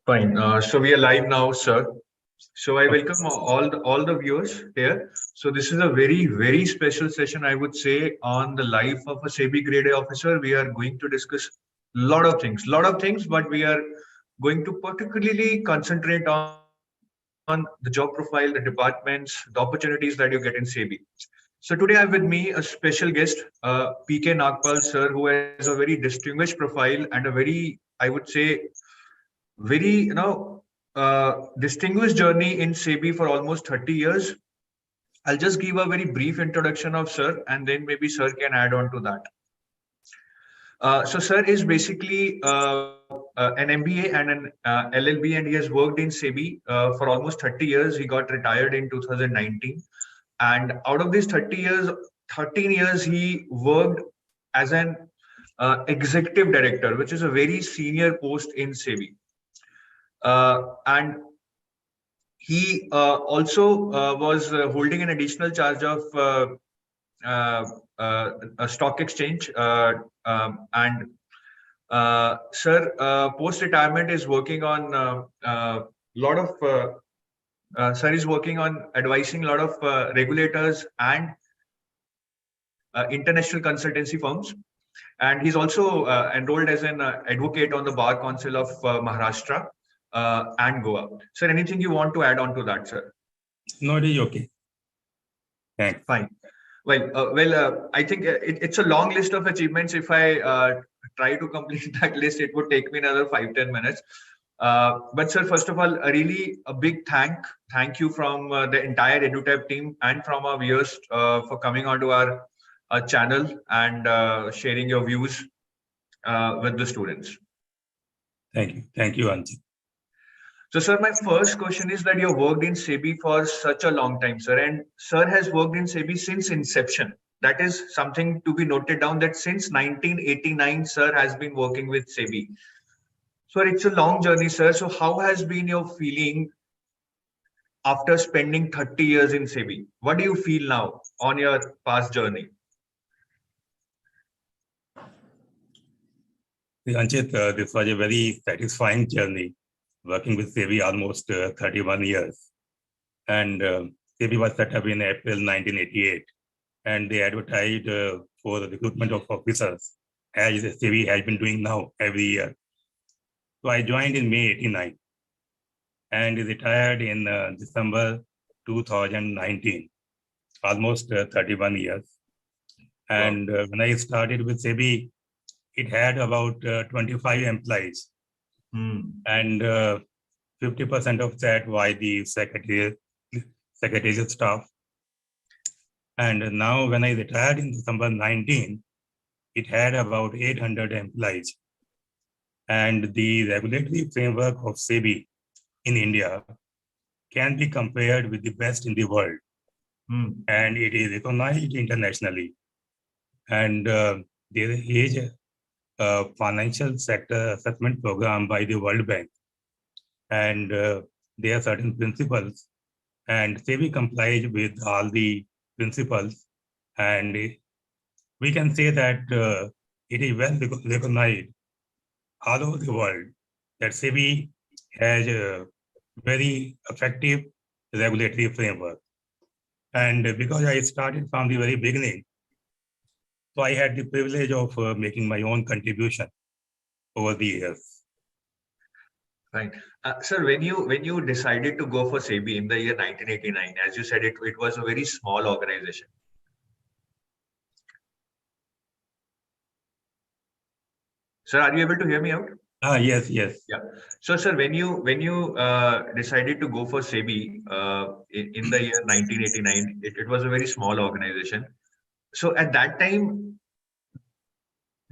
Fine. So we are live now, sir. So I welcome all the viewers here. So this is a very special session, I would say, on the life of a SEBI Grade A officer. We are going to discuss lot of things, but we are going to particularly concentrate on the job profile, the departments, the opportunities that you get in SEBI. So today I have with me a special guest, PK Nagpal, sir, who has a very distinguished profile and a very, I would say, very distinguished journey in SEBI for almost 30 years. I'll just give a very brief introduction of sir, and then maybe sir can add on to that. So sir is basically an MBA and an LLB, and he has worked in SEBI for almost 30 years. He got retired in 2019, and out of these 30 years, 13 years he worked as an executive director, which is a very senior post in SEBI. And he also was holding an additional charge of a stock exchange. And sir, post-retirement is working on lot of, sir is working on advising a lot of regulators and international consultancy firms. And he's also enrolled as an advocate on the Bar Council of Maharashtra and Goa. Sir, anything you want to add on to that, sir? No, it is okay. Thanks. Fine. Well, I think it's a long list of achievements. If I try to complete that list, it would take me another 5-10 minutes. But sir, first of all, really a big thank you from the entire EduTab team and from our viewers for coming onto our channel and sharing your views with the students. Thank you, Anjit. So, sir, my first question is that you worked in SEBI for such a long time, sir, and sir has worked in SEBI since inception. That is something to be noted down, that since 1989, sir has been working with SEBI. So it's a long journey, sir. So how has been your feeling after spending 30 years in SEBI? What do you feel now on your past journey? Anjit, this was a very satisfying journey, working with SEBI almost 31 years. And SEBI was set up in April 1988, and they advertised for the recruitment of officers, as SEBI has been doing now every year. So I joined in May 89 and retired in December 2019, almost 31 years. And when I started with SEBI, it had about 25 employees. And 50% of that was the secretarial staff. And now when I retired in December 19, it had about 800 employees. And the regulatory framework of SEBI in India can be compared with the best in the world. And it is recognized internationally. And there is a financial sector assessment program by the World Bank. And there are certain principles, and SEBI complies with all the principles. And we can say that it is well recognized all over the world that SEBI has a very effective regulatory framework. And because I started from the very beginning, so I had the privilege of making my own contribution over the years. Right. Sir, when you decided to go for SEBI in the year 1989, as you said, it was a very small organization. Sir, are you able to hear me out? Yes. Yeah. So, sir, when you decided to go for SEBI in the year 1989, it was a very small organization. So at that time,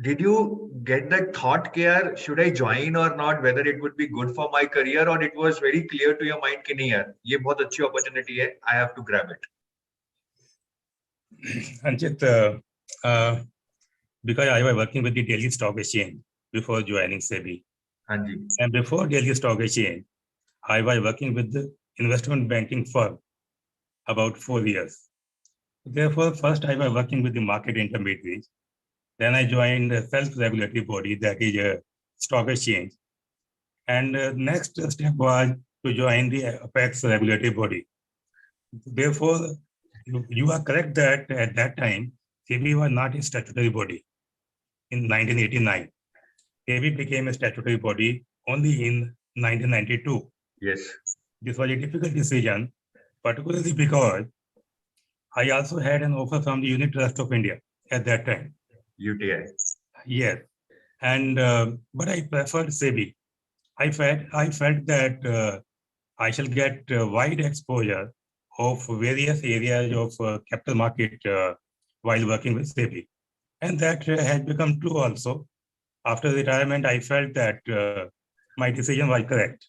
did you get that thought, care, should I join or not, whether it would be good for my career, or it was very clear to your mind, कि नहीं यार, ये बहुत अच्छी opportunity है, I have to grab it? Anjit, because I was working with the Delhi Stock Exchange before joining SEBI. And before Delhi Stock Exchange, I was working with the investment banking firm about 4 years. Therefore, first I was working with the market intermediaries. Then I joined a self-regulatory body, that is a stock exchange. And next step was to join the apex regulatory body. Therefore, you are correct that at that time, SEBI was not a statutory body. In 1989, SEBI became a statutory body only in 1992. Yes. This was a difficult decision, particularly because I also had an offer from the Unit Trust of India at that time. UTI. Yes, and but I preferred SEBI. I felt that I shall get wide exposure of various areas of capital market while working with SEBI. And that has become true also. After retirement, I felt that my decision was correct.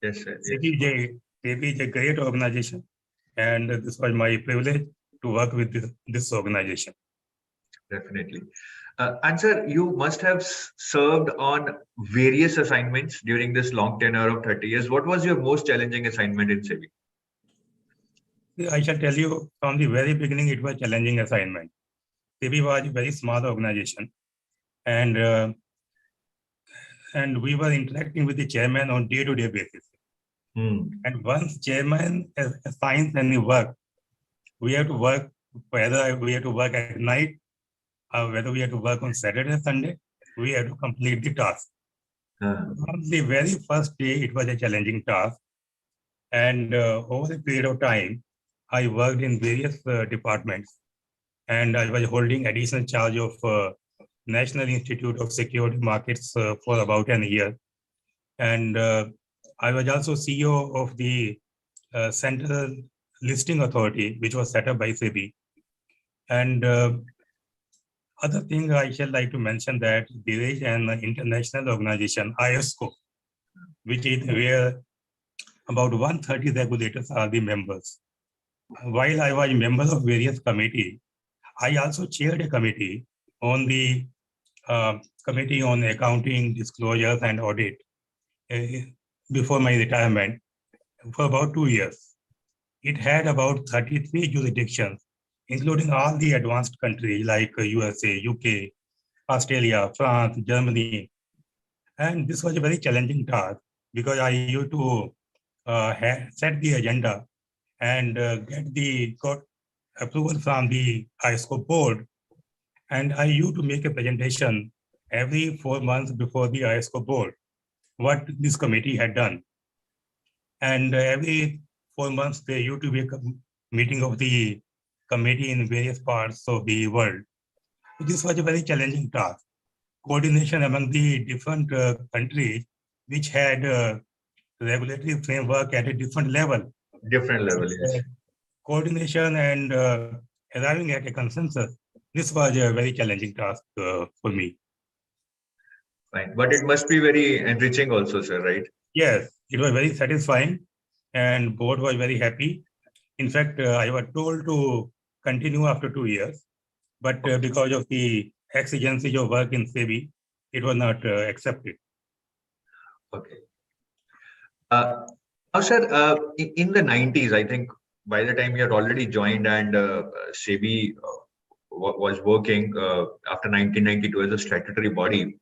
Yes, sir. Yes. SEBI is a great organization, and this was my privilege to work with this organization. Definitely. And sir, you must have served on various assignments during this long tenure of 30 years. What was your most challenging assignment in SEBI? I shall tell you from the very beginning, it was a challenging assignment. SEBI was a very small organization, and we were interacting with the chairman on day-to-day basis. And once chairman assigns any work, we have to work, whether we have to work at night or whether we have to work on Saturday, Sunday, we have to complete the task. From the very first day, it was a challenging task. And over a period of time, I worked in various departments, and I was holding additional charge of National Institute of Security Markets for about a year. And I was also CEO of the Central Listing Authority, which was set up by SEBI. And other thing I shall like to mention that there is an international organization, ISCO, which is where about 130 regulators are the members. While I was a member of various committees, I also chaired a committee on the Committee on Accounting, Disclosures and Audit before my retirement for about 2 years. It had about 33 jurisdictions, including all the advanced countries like USA, UK, Australia, France, Germany. And this was a very challenging task because I used to set the agenda and got approval from the ISCO board. And I used to make a presentation every 4 months before the ISCO board, what this committee had done. And every 4 months, there used to be a meeting of the committee in various parts of the world. This was a very challenging task. Coordination among the different countries which had regulatory framework at a different level. Different level, yes. Coordination and arriving at a consensus. This was a very challenging task for me. Fine. But it must be very enriching also, sir, right? Yes, it was very satisfying and board was very happy. In fact, I was told to continue after 2 years, but because of the exigencies of work in SEBI, it was not accepted. Okay. Now, sir, in the 90s, I think by the time you had already joined and SEBI was working after 1992 as a statutory body,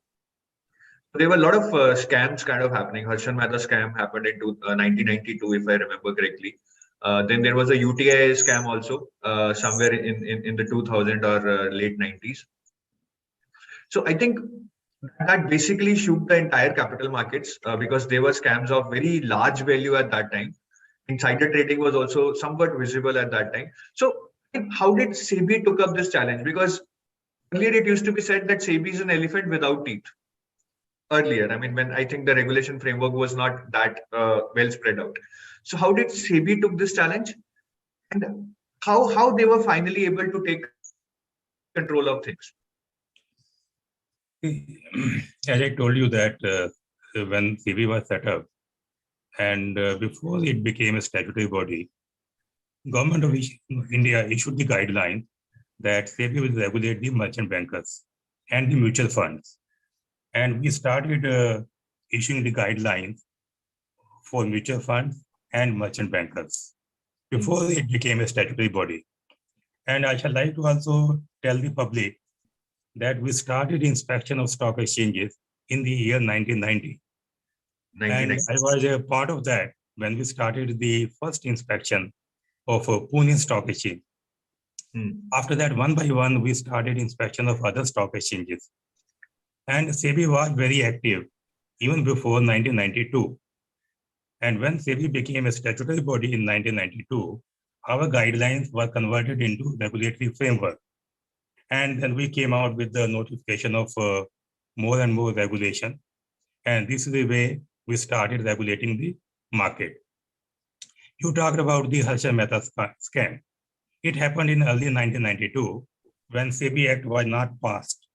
there were a lot of scams kind of happening. Harshan Mehta scam happened in 1992, if I remember correctly. Then there was a UTI scam also somewhere in the 2000 or late 90s. So I think that basically shook the entire capital markets because there were scams of very large value at that time. Insider trading was also somewhat visible at that time. So how did SEBI took up this challenge? Because earlier it used to be said that SEBI is an elephant without teeth. Earlier, I mean, when I think the regulation framework was not that well spread out. So how did SEBI took this challenge, and how they were finally able to take control of things? As I told you that when SEBI was set up, and before it became a statutory body, Government of India issued the guideline that SEBI will regulate the merchant bankers and the mutual funds. And we started issuing the guidelines for mutual funds and merchant bankers before it became a statutory body. And I shall like to also tell the public that we started inspection of stock exchanges in the year 1990. And 99. I was a part of that when we started the first inspection of Pune Stock Exchange. After that, one by one, we started inspection of other stock exchanges. And SEBI was very active even before 1992. And when SEBI became a statutory body in 1992, our guidelines were converted into regulatory framework. And then we came out with the notification of more and more regulation. And this is the way we started regulating the market. You talked about the Harsha Mehta scam. It happened in early 1992 when SEBI Act was not passed.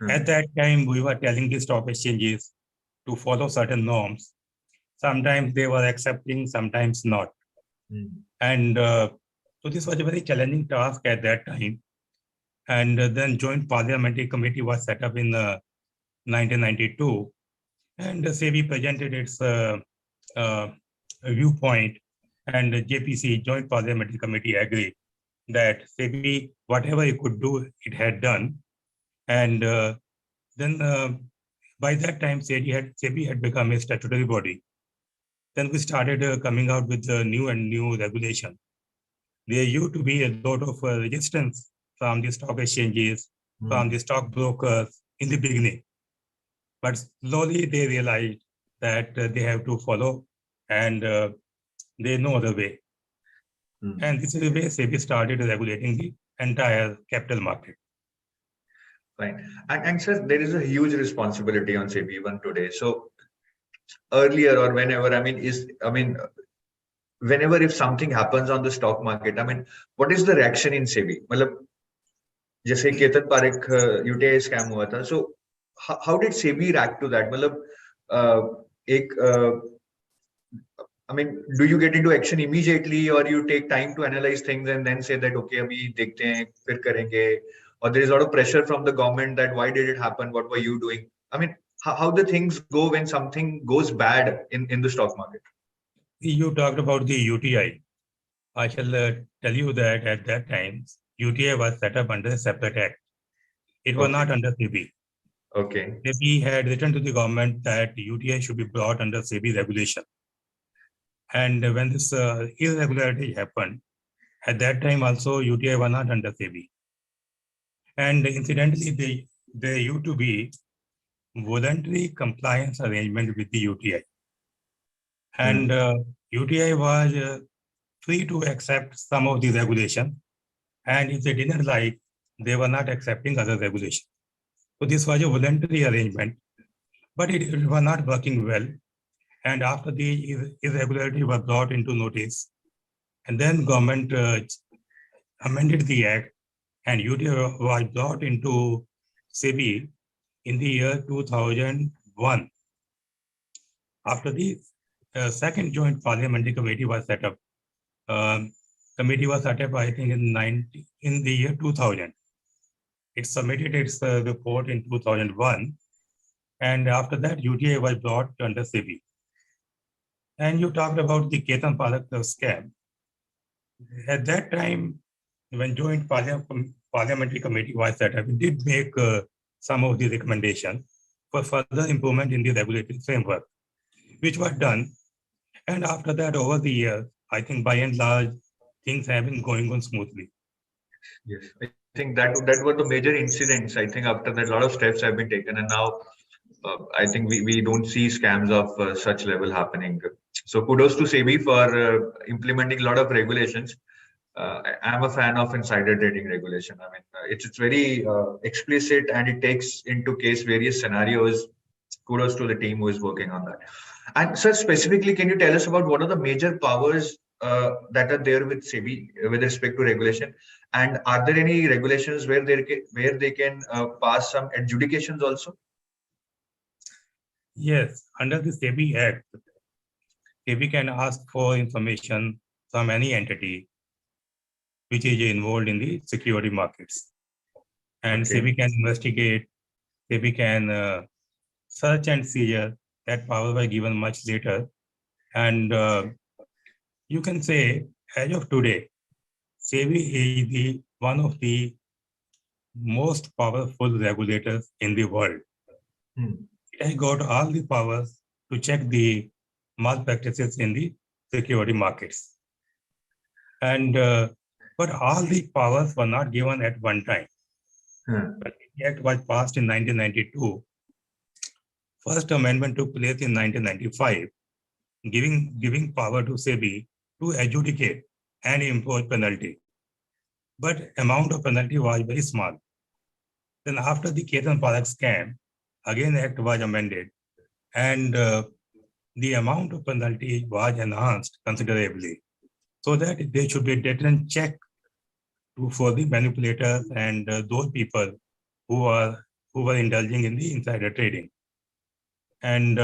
At that time, we were telling the stock exchanges to follow certain norms. Sometimes they were accepting, sometimes not. And so this was a very challenging task at that time. And then Joint Parliamentary Committee was set up in 1992. And SEBI presented its viewpoint, and the JPC, Joint Parliamentary Committee, agreed that SEBI, whatever it could do, it had done. And then by that time, SEBI had become a statutory body. Then we started coming out with the new regulation. There used to be a lot of resistance from the stock exchanges, from the stock brokers in the beginning. But slowly they realized that they have to follow, and they know the way. And this is the way SEBI started regulating the entire capital market. Fine. And sir, there is a huge responsibility on SEBI even today. So earlier or whenever, whenever if something happens on the stock market, what is the reaction in SEBI? मतलब जैसे Ketan Parekh UTI scam हुआ था. So how did SEBI react to that? Do you get into action immediately, or you take time to analyze things and then say that okay, अभी देखते हैं, फिर करेंगे? Or there is a lot of pressure from the government that why did it happen? What were you doing? How the things go when something goes bad in the stock market? You talked about the UTI. I shall tell you that at that time, UTI was set up under a separate act. It was not under SEBI. Okay. SEBI had written to the government that UTI should be brought under SEBI regulation. And when this irregularity happened, at that time also UTI was not under SEBI. And incidentally, there used to be voluntary compliance arrangement with the UTI. And UTI was free to accept some of the regulation. And if they didn't like, they were not accepting other regulation. So this was a voluntary arrangement, but it was not working well. And after the irregularity was brought into notice, and then government amended the act, and UTI was brought into SEBI in the year 2001. After the second Joint Parliamentary Committee was set up, committee was set up, I think, in the year 2000. It submitted its report in 2001, and after that, UTI was brought under SEBI. And you talked about the K Nagpal scam. At that time, when Joint Parliamentary Committee was set up, it did make some of the recommendations for further improvement in the regulatory framework, which was done. And after that, over the years, I think by and large, things have been going on smoothly. Yes, I think that were the major incidents. I think after that, a lot of steps have been taken, and now I think we don't see scams of such level happening. So kudos to SEBI for implementing a lot of regulations. I'm a fan of insider trading regulation. It's very explicit, and it takes into case various scenarios. Kudos to the team who is working on that. And sir, specifically, can you tell us about what are the major powers that are there with SEBI with respect to regulation? And are there any regulations where they can pass some adjudications also? Yes, under the SEBI Act, SEBI can ask for information from any entity which is involved in the security markets. And SEBI can investigate, SEBI can search and seizure. That power was given much later. And you can say, as of today, SEBI is one of the most powerful regulators in the world. It has got all the powers to check the malpractices in the security markets. And but all the powers were not given at one time. But the act was passed in 1992. First amendment took place in 1995, giving power to SEBI to adjudicate and impose penalty. But amount of penalty was very small. Then after the K Nagpal scam, again act was amended, and the amount of penalty was enhanced considerably, so that there should be a deterrent check for the manipulators and those people who were indulging in the insider trading. And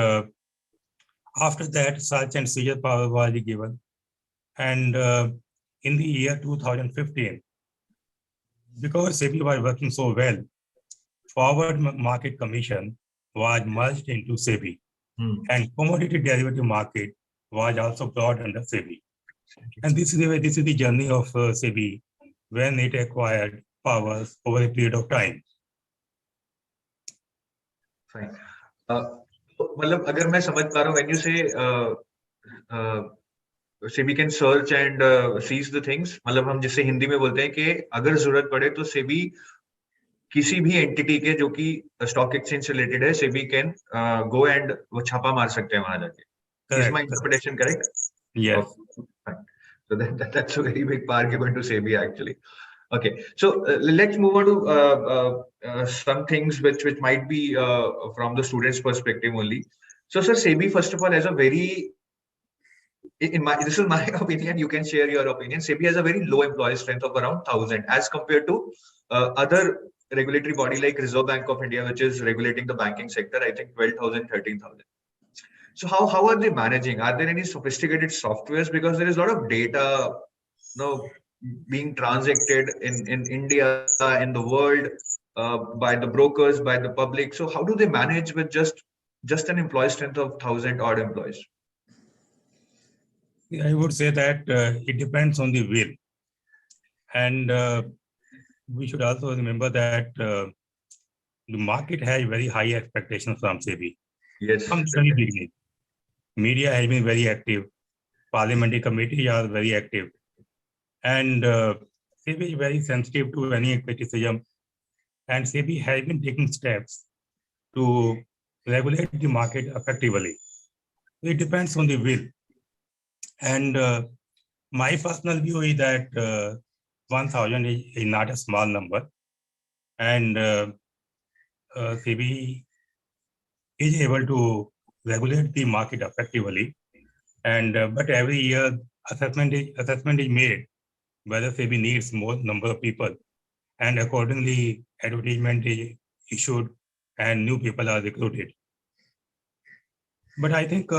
after that, search and seizure power was given. And in the year 2015, because SEBI was working so well, Forward Market Commission was merged into SEBI, and commodity derivative market was also brought under SEBI. And this is the journey of SEBI when it acquired powers over a period of time. Fine. मतलब अगर मैं समझ पा रहा हूँ, when you say SEBI can search and seize the things, मतलब हम जिसे हिंदी में बोलते हैं कि अगर जरूरत पड़े तो SEBI किसी भी एंटिटी के जो कि स्टॉक एक्सचेंज से रिलेटेड है, SEBI can go and वो छापा मार सकते हैं वहां जाके. Is my interpretation correct? Yes. Okay. So that's a very big argument to SEBI actually. Okay, so let's move on to some things which might be from the students' perspective only. So, sir, SEBI first of all has a very, this is my opinion. You can share your opinion. SEBI has a very low employee strength of around 1,000 as compared to other regulatory body like Reserve Bank of India, which is regulating the banking sector. I think 12,000, 13,000. So how are they managing? Are there any sophisticated softwares? Because there is a lot of data, being transacted in India, in the world, by the brokers, by the public. So how do they manage with just an employee strength of 1,000 odd employees? I would say that it depends on the will. And we should also remember that the market has very high expectations from SEBI. Yes. From the very beginning. Media has been very active. Parliamentary committees are very active. And SEBI is very sensitive to any criticism. And SEBI has been taking steps to regulate the market effectively. It depends on the will. And my personal view is that 1,000 is not a small number. And SEBI is able to regulate the market effectively. And but every year assessment is made whether SEBI needs more number of people, and accordingly advertisement is issued and new people are recruited. But I think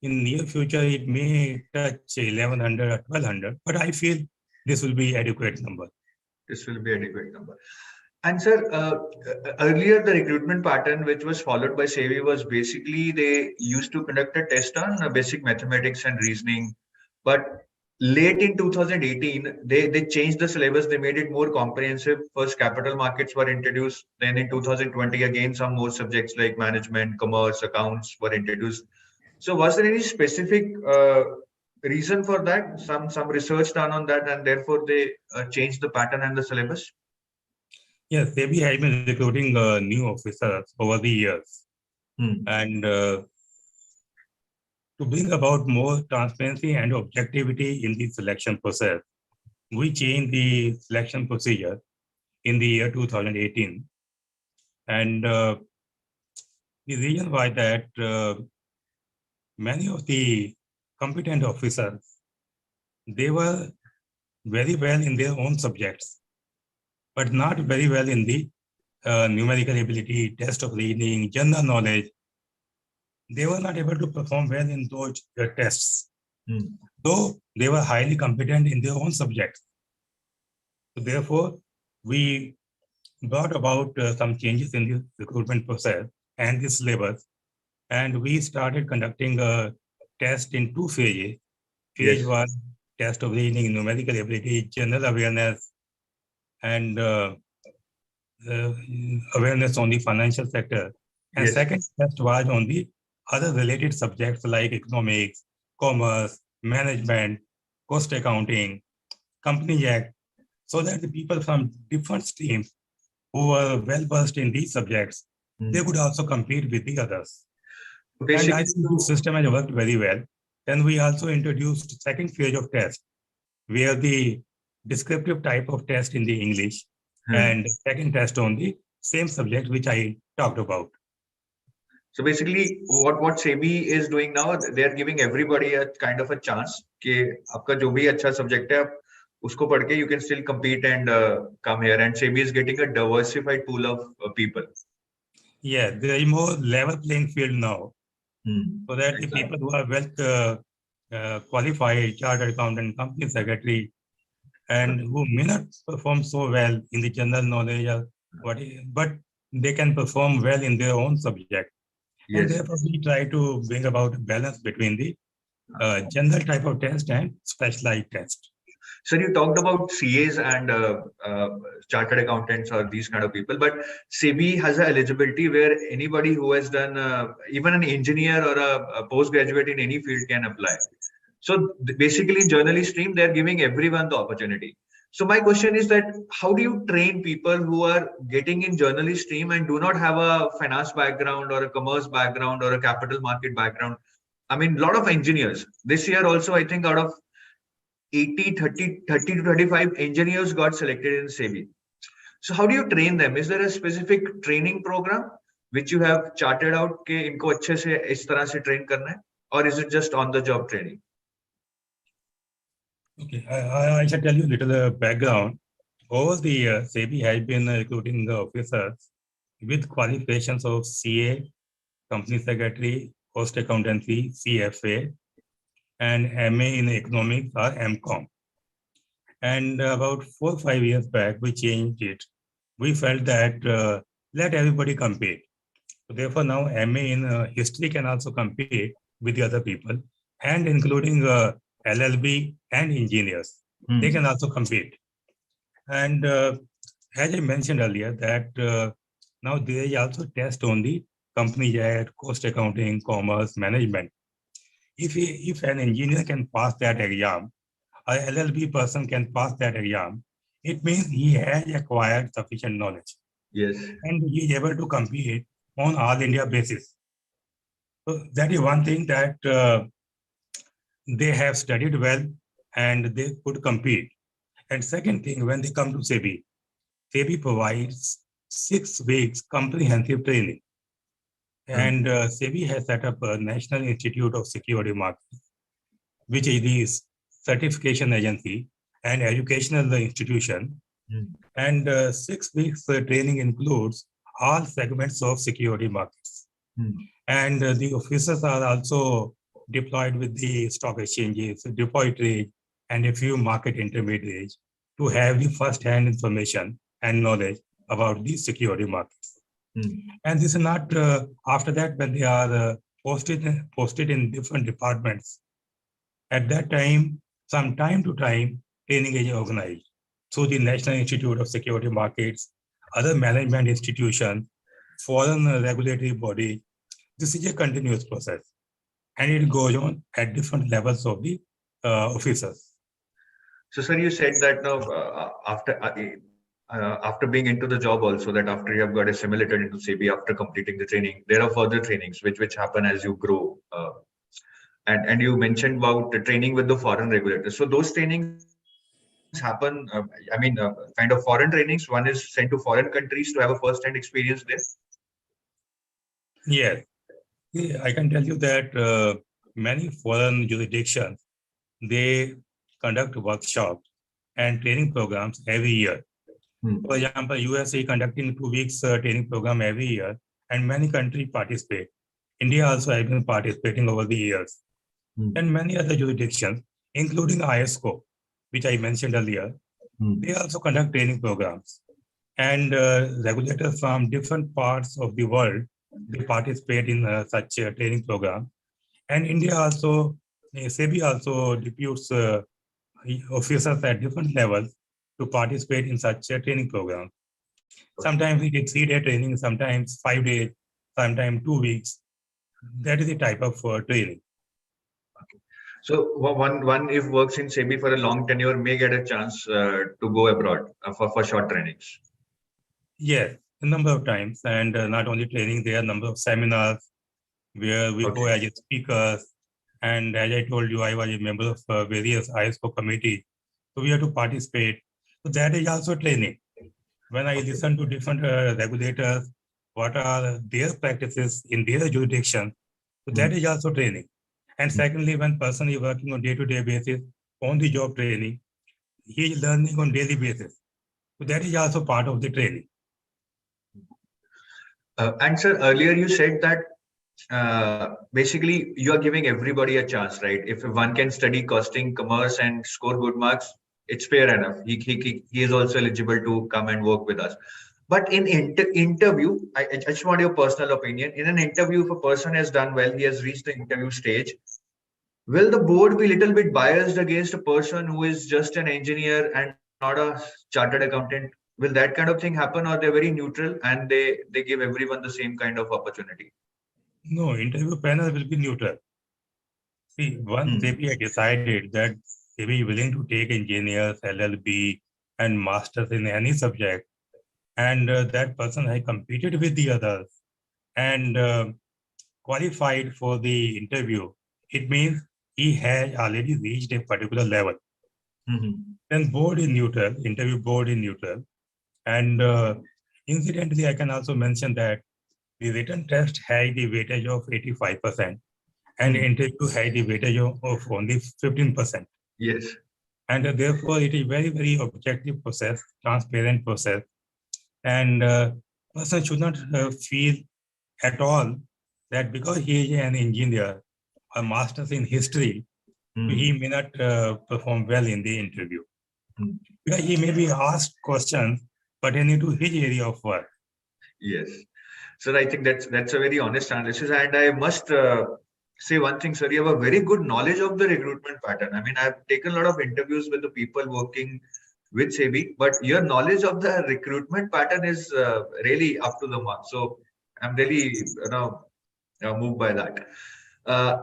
in near future it may touch 1,100 or 1,200, but I feel this will be adequate number. This will be adequate number. And sir, earlier the recruitment pattern which was followed by SEBI was basically they used to conduct a test on basic mathematics and reasoning. But late in 2018, they changed the syllabus. They made it more comprehensive. First, capital markets were introduced. Then in 2020, again, some more subjects like management, commerce, accounts were introduced. So was there any specific reason for that? Some research done on that, and therefore they changed the pattern and the syllabus? Yes, SEBI has been recruiting new officers over the years. And to bring about more transparency and objectivity in the selection process, we changed the selection procedure in the year 2018. And the reason why that many of the competent officers, they were very well in their own subjects, but not very well in the numerical ability, test of reasoning, general knowledge. They were not able to perform well in those tests. Though they were highly competent in their own subjects. So therefore, we brought about some changes in the recruitment process and the syllabus, and we started conducting a test in 2 phases. Phase 1, test of reasoning, numerical ability, general awareness, and awareness on the financial sector. And second test was on the other related subjects like economics, commerce, management, cost accounting, company act, so that the people from different streams who are well versed in these subjects, they could also compete with the others. And I think this system has worked very well. Then we also introduced second phase of test, where the descriptive type of test in the English and second test on the same subject which I talked about. So basically, what SEBI is doing now, they are giving everybody a kind of a chance कि आपका जो भी अच्छा subject है, उसको पढ़ के you can still compete and come here. And SEBI is getting a diversified pool of people. Yeah, there is more level playing field now, so that the people who are well qualified, chartered accountant, company secretary, and who may not perform so well in the general knowledge or what, but they can perform well in their own subject. Yes. And therefore, we try to bring about a balance between the general type of test and specialized test. Sir, you talked about CAs and chartered accountants or these kind of people, but SEBI has an eligibility where anybody who has done even an engineer or a postgraduate in any field can apply. So basically, in journalist stream, they're giving everyone the opportunity. So my question is that how do you train people who are getting in journalist stream and do not have a finance background or a commerce background or a capital market background? I mean, a lot of engineers this year also, I think out of 30 to 35 engineers got selected in SEBI. So how do you train them? Is there a specific training program which you have charted out कि इनको अच्छे से इस तरह से train करना है, or is it just on the job training? Okay, I shall tell you a little background. Over the years, SEBI has been recruiting officers with qualifications of CA, company secretary, cost accountancy, CFA, and MA in economics or MCOM. And about 4 or 5 years back, we changed it. We felt that let everybody compete. So therefore, now MA in history can also compete with the other people, and including LLB and engineers. They can also compete. And as I mentioned earlier, that now there is also test on the company act, cost accounting, commerce, management. If an engineer can pass that exam, an LLB person can pass that exam, it means he has acquired sufficient knowledge. Yes. And he is able to compete on all India basis. So that is one thing that they have studied well and they could compete. And second thing, when they come to SEBI, SEBI provides 6 weeks comprehensive training. And SEBI has set up a National Institute of Security Markets, which is the certification agency and educational institution. And 6 weeks training includes all segments of security markets. And the officers are also deployed with the stock exchanges, depositories, and a few market intermediaries to have the first-hand information and knowledge about the security markets. And this is not after that when they are posted in different departments. At that time, from time to time, training is organized. So the National Institute of Security Markets, other management institutions, foreign regulatory body, this is a continuous process. And it goes on at different levels of the officers. So, sir, you said that now after being into the job also, that after you have got assimilated into SEBI after completing the training, there are further trainings which happen as you grow. And you mentioned about the training with the foreign regulators. So those trainings happen, kind of foreign trainings. One is sent to foreign countries to have a first-hand experience there. Yes. I can tell you that many foreign jurisdictions, they conduct workshops and training programs every year. For example, USA conducting 2 weeks training program every year, and many countries participate. India also has been participating over the years. And many other jurisdictions, including ISCO, which I mentioned earlier, they also conduct training programs. And regulators from different parts of the world, they participate in such a training program. And India also, SEBI also deputes officers at different levels to participate in such a training program. Sometimes we get 3-day training, sometimes 5 days, sometimes 2 weeks. That is the type of training. So one if works in SEBI for a long tenure may get a chance to go abroad for short trainings. Yes, a number of times, and not only training, there are a number of seminars where we go as speakers. And as I told you, I was a member of various ISO committees, so we have to participate. So that is also training. When I listen to different regulators, what are their practices in their jurisdiction, so that is also training. And secondly, when person is working on day-to-day basis, on the job training, he is learning on daily basis. So that is also part of the training. And sir, earlier you said that basically you are giving everybody a chance, right? If one can study costing, commerce, and score good marks, it's fair enough. He is also eligible to come and work with us. But in interview, I just want your personal opinion. In an interview, if a person has done well, he has reached the interview stage. Will the board be a little bit biased against a person who is just an engineer and not a chartered accountant? Will that kind of thing happen, or they're very neutral and they give everyone the same kind of opportunity? No, interview panel will be neutral. See, once SEBI had decided that SEBI is willing to take engineers, LLB, and masters in any subject, and that person has competed with the others and qualified for the interview, it means he has already reached a particular level. Then board is neutral, interview board is neutral. And incidentally, I can also mention that the written test has the weightage of 85%. And interview had the weightage of only 15%. Yes. And therefore, it is very, very objective process, transparent process. And person should not feel at all that because he is an engineer, a master's in history, he may not perform well in the interview. Because he may be asked questions pertaining to his area of work. Yes. So I think that's a very honest analysis. And I must say one thing, sir, you have a very good knowledge of the recruitment pattern. I mean, I've taken a lot of interviews with the people working with SEBI, but your knowledge of the recruitment pattern is really up to the mark. So I'm really moved by that.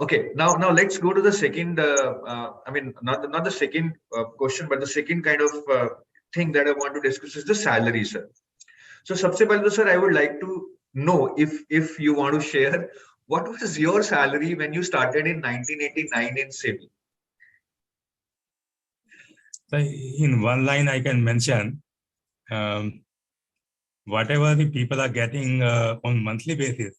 Okay, now let's go to the second. I mean, not the second question, but the second kind of thing that I want to discuss is the salary, sir. So, सबसे पहले तो sir, I would like to know if you want to share what was your salary when you started in 1989 in SEBI. So in one line, I can mention whatever the people are getting on monthly basis,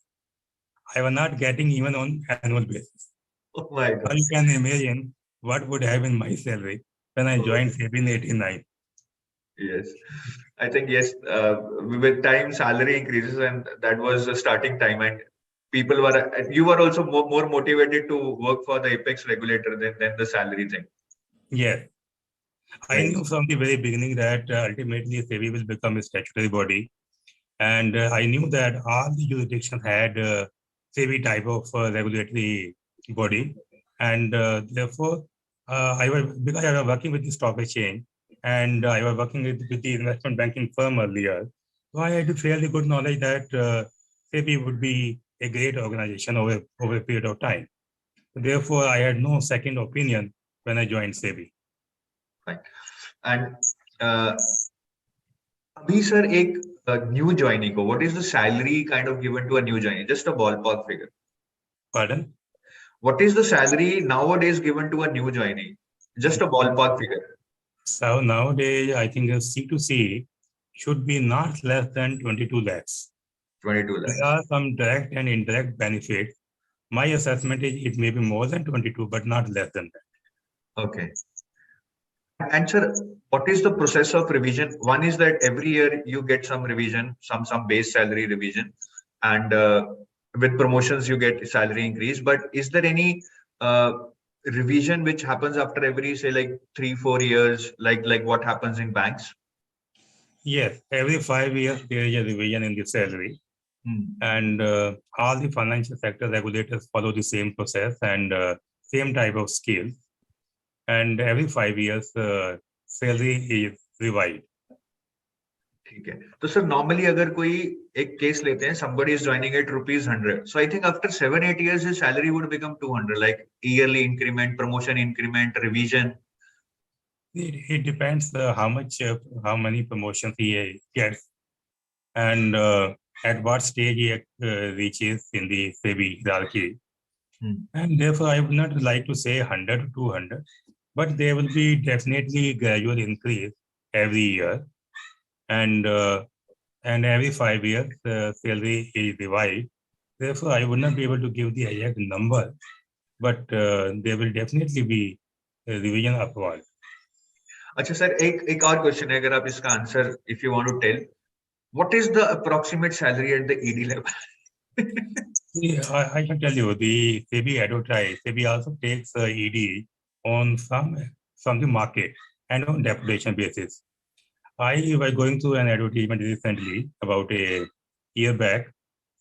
I was not getting even on annual basis. Oh my God! So you can imagine what would have been my salary when I joined SEBI in 89. Yes, I think yes. With time, salary increases, and that was the starting time. And people were, you were also more motivated to work for the apex regulator than the salary thing. Yes. I knew from the very beginning that ultimately SEBI will become a statutory body. And I knew that all the jurisdictions had SEBI type of regulatory body. And therefore, because I was working with the stock exchange and I was working with the investment banking firm earlier, so I had a fairly good knowledge that SEBI would be a great organization over a period of time. Therefore, I had no second opinion when I joined SEBI. Right. And Abhi sir, a new joinee ko, what is the salary kind of given to a new joinee? Just a ballpark figure. Pardon? What is the salary nowadays given to a new joinee? Just a ballpark figure. So nowadays, I think C2C should be not less than 22 lakhs. 22 lakhs. There are some direct and indirect benefits. My assessment is it may be more than 22, but not less than that. Okay. And sir, what is the process of revision? One is that every year you get some revision, some base salary revision, and with promotions you get salary increase. But is there any revision which happens after every, say, like 3-4 years, like what happens in banks? Yes, every 5 years there is a revision in the salary. And all the financial sector regulators follow the same process and same type of scale. And every 5 years, salary is revised. ठीक है, तो sir normally अगर कोई एक case लेते हैं, somebody is joining at ₹100, so I think after 7-8 years his salary would become 200, like yearly increment, promotion increment, revision. It depends how many promotions he gets, and at what stage he reaches in the SEBI hierarchy. And therefore, I would not like to say 100 to 200, but there will be definitely gradual increase every year, and every 5 years salary is revised. Therefore, I would not be able to give the exact number, but there will definitely be a revision upward. अच्छा sir, एक और question है, अगर आप इसका answer if you want to tell, what is the approximate salary at the ED level? I can tell you, the SEBI advertise, SEBI also takes ED on from the market and on deputation basis. I was going through an advertisement recently about a year back.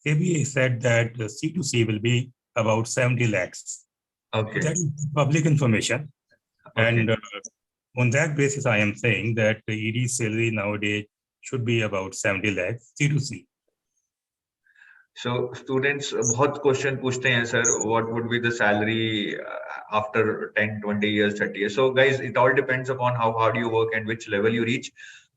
SEBI said that C2C will be about 70 lakhs. Okay. That is public information. Okay. And on that basis, I am saying that the ED salary nowadays should be about 70 lakhs C2C. So students बहुत question पूछते हैं sir, what would be the salary after 10, 20 years, 30 years? So guys, it all depends upon how hard you work and which level you reach.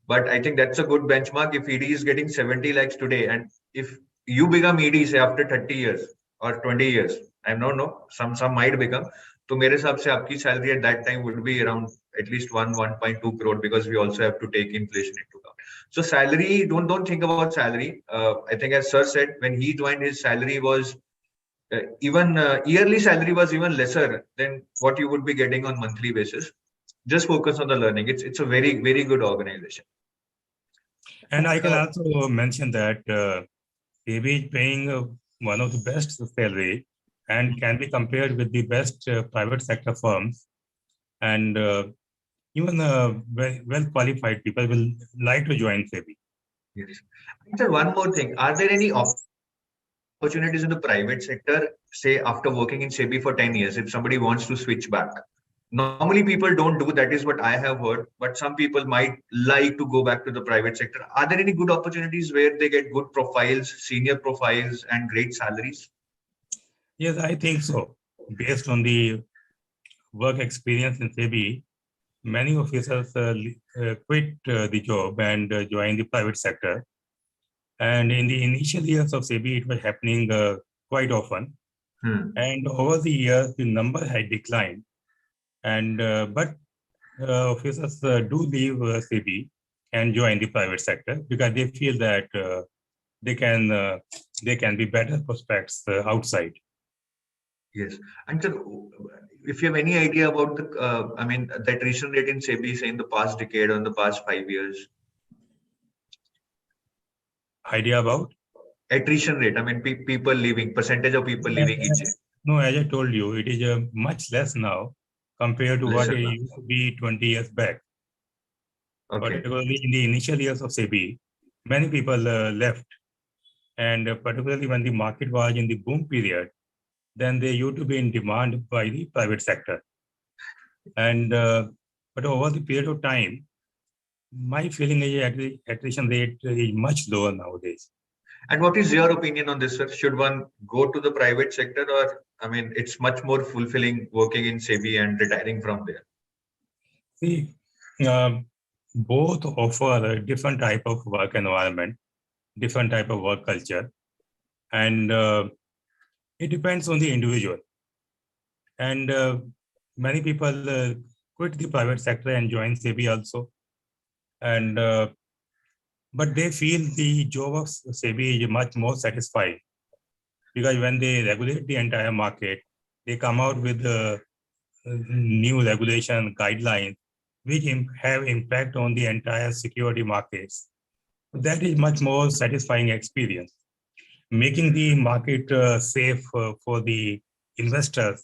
But I think that's a good benchmark. If ED is getting 70 lakhs today, and if you become ED say after 30 years or 20 years, I don't know, some might become. तो मेरे हिसाब से आपकी salary at that time would be around at least 1.2 crore, because we also have to take inflation into account. So salary, don't think about salary. I think as sir said, when he joined, his salary was even yearly salary was even lesser than what you would be getting on monthly basis. Just focus on the learning. It's a very, very good organization. And I can also mention that SEBI is paying one of the best salary and can be compared with the best private sector firms. And even well qualified people will like to join SEBI. Yes. Sir, one more thing. Are there any opportunities in the private sector, say after working in SEBI for 10 years, if somebody wants to switch back? Normally people don't do, that is what I have heard, but some people might like to go back to the private sector. Are there any good opportunities where they get good profiles, senior profiles, and great salaries? Yes, I think so. Based on the work experience in SEBI, many officers quit the job and join the private sector. And in the initial years of SEBI, it was happening quite often. And over the years, the number had declined. And but officers do leave SEBI and join the private sector because they feel that they can be better prospects outside. Yes, and sir, if you have any idea about the, the attrition rate in SEBI, say in the past decade or in the past 5 years. Idea about? Attrition rate, I mean, people leaving, percentage of people leaving each year. No, as I told you, it is much less now compared to what it used to be 20 years back. Okay. Particularly in the initial years of SEBI, many people left. And particularly when the market was in the boom period, then they used to be in demand by the private sector. And but over the period of time, my feeling is the attrition rate is much lower nowadays. And what is your opinion on this, sir? Should one go to the private sector, or I mean, it's much more fulfilling working in SEBI and retiring from there? See, both offer a different type of work environment, different type of work culture, and it depends on the individual. And many people quit the private sector and join SEBI also. And but they feel the job of SEBI is much more satisfying because when they regulate the entire market, they come out with new regulation guidelines which have impact on the entire security markets. That is much more satisfying experience, making the market safe for the investors.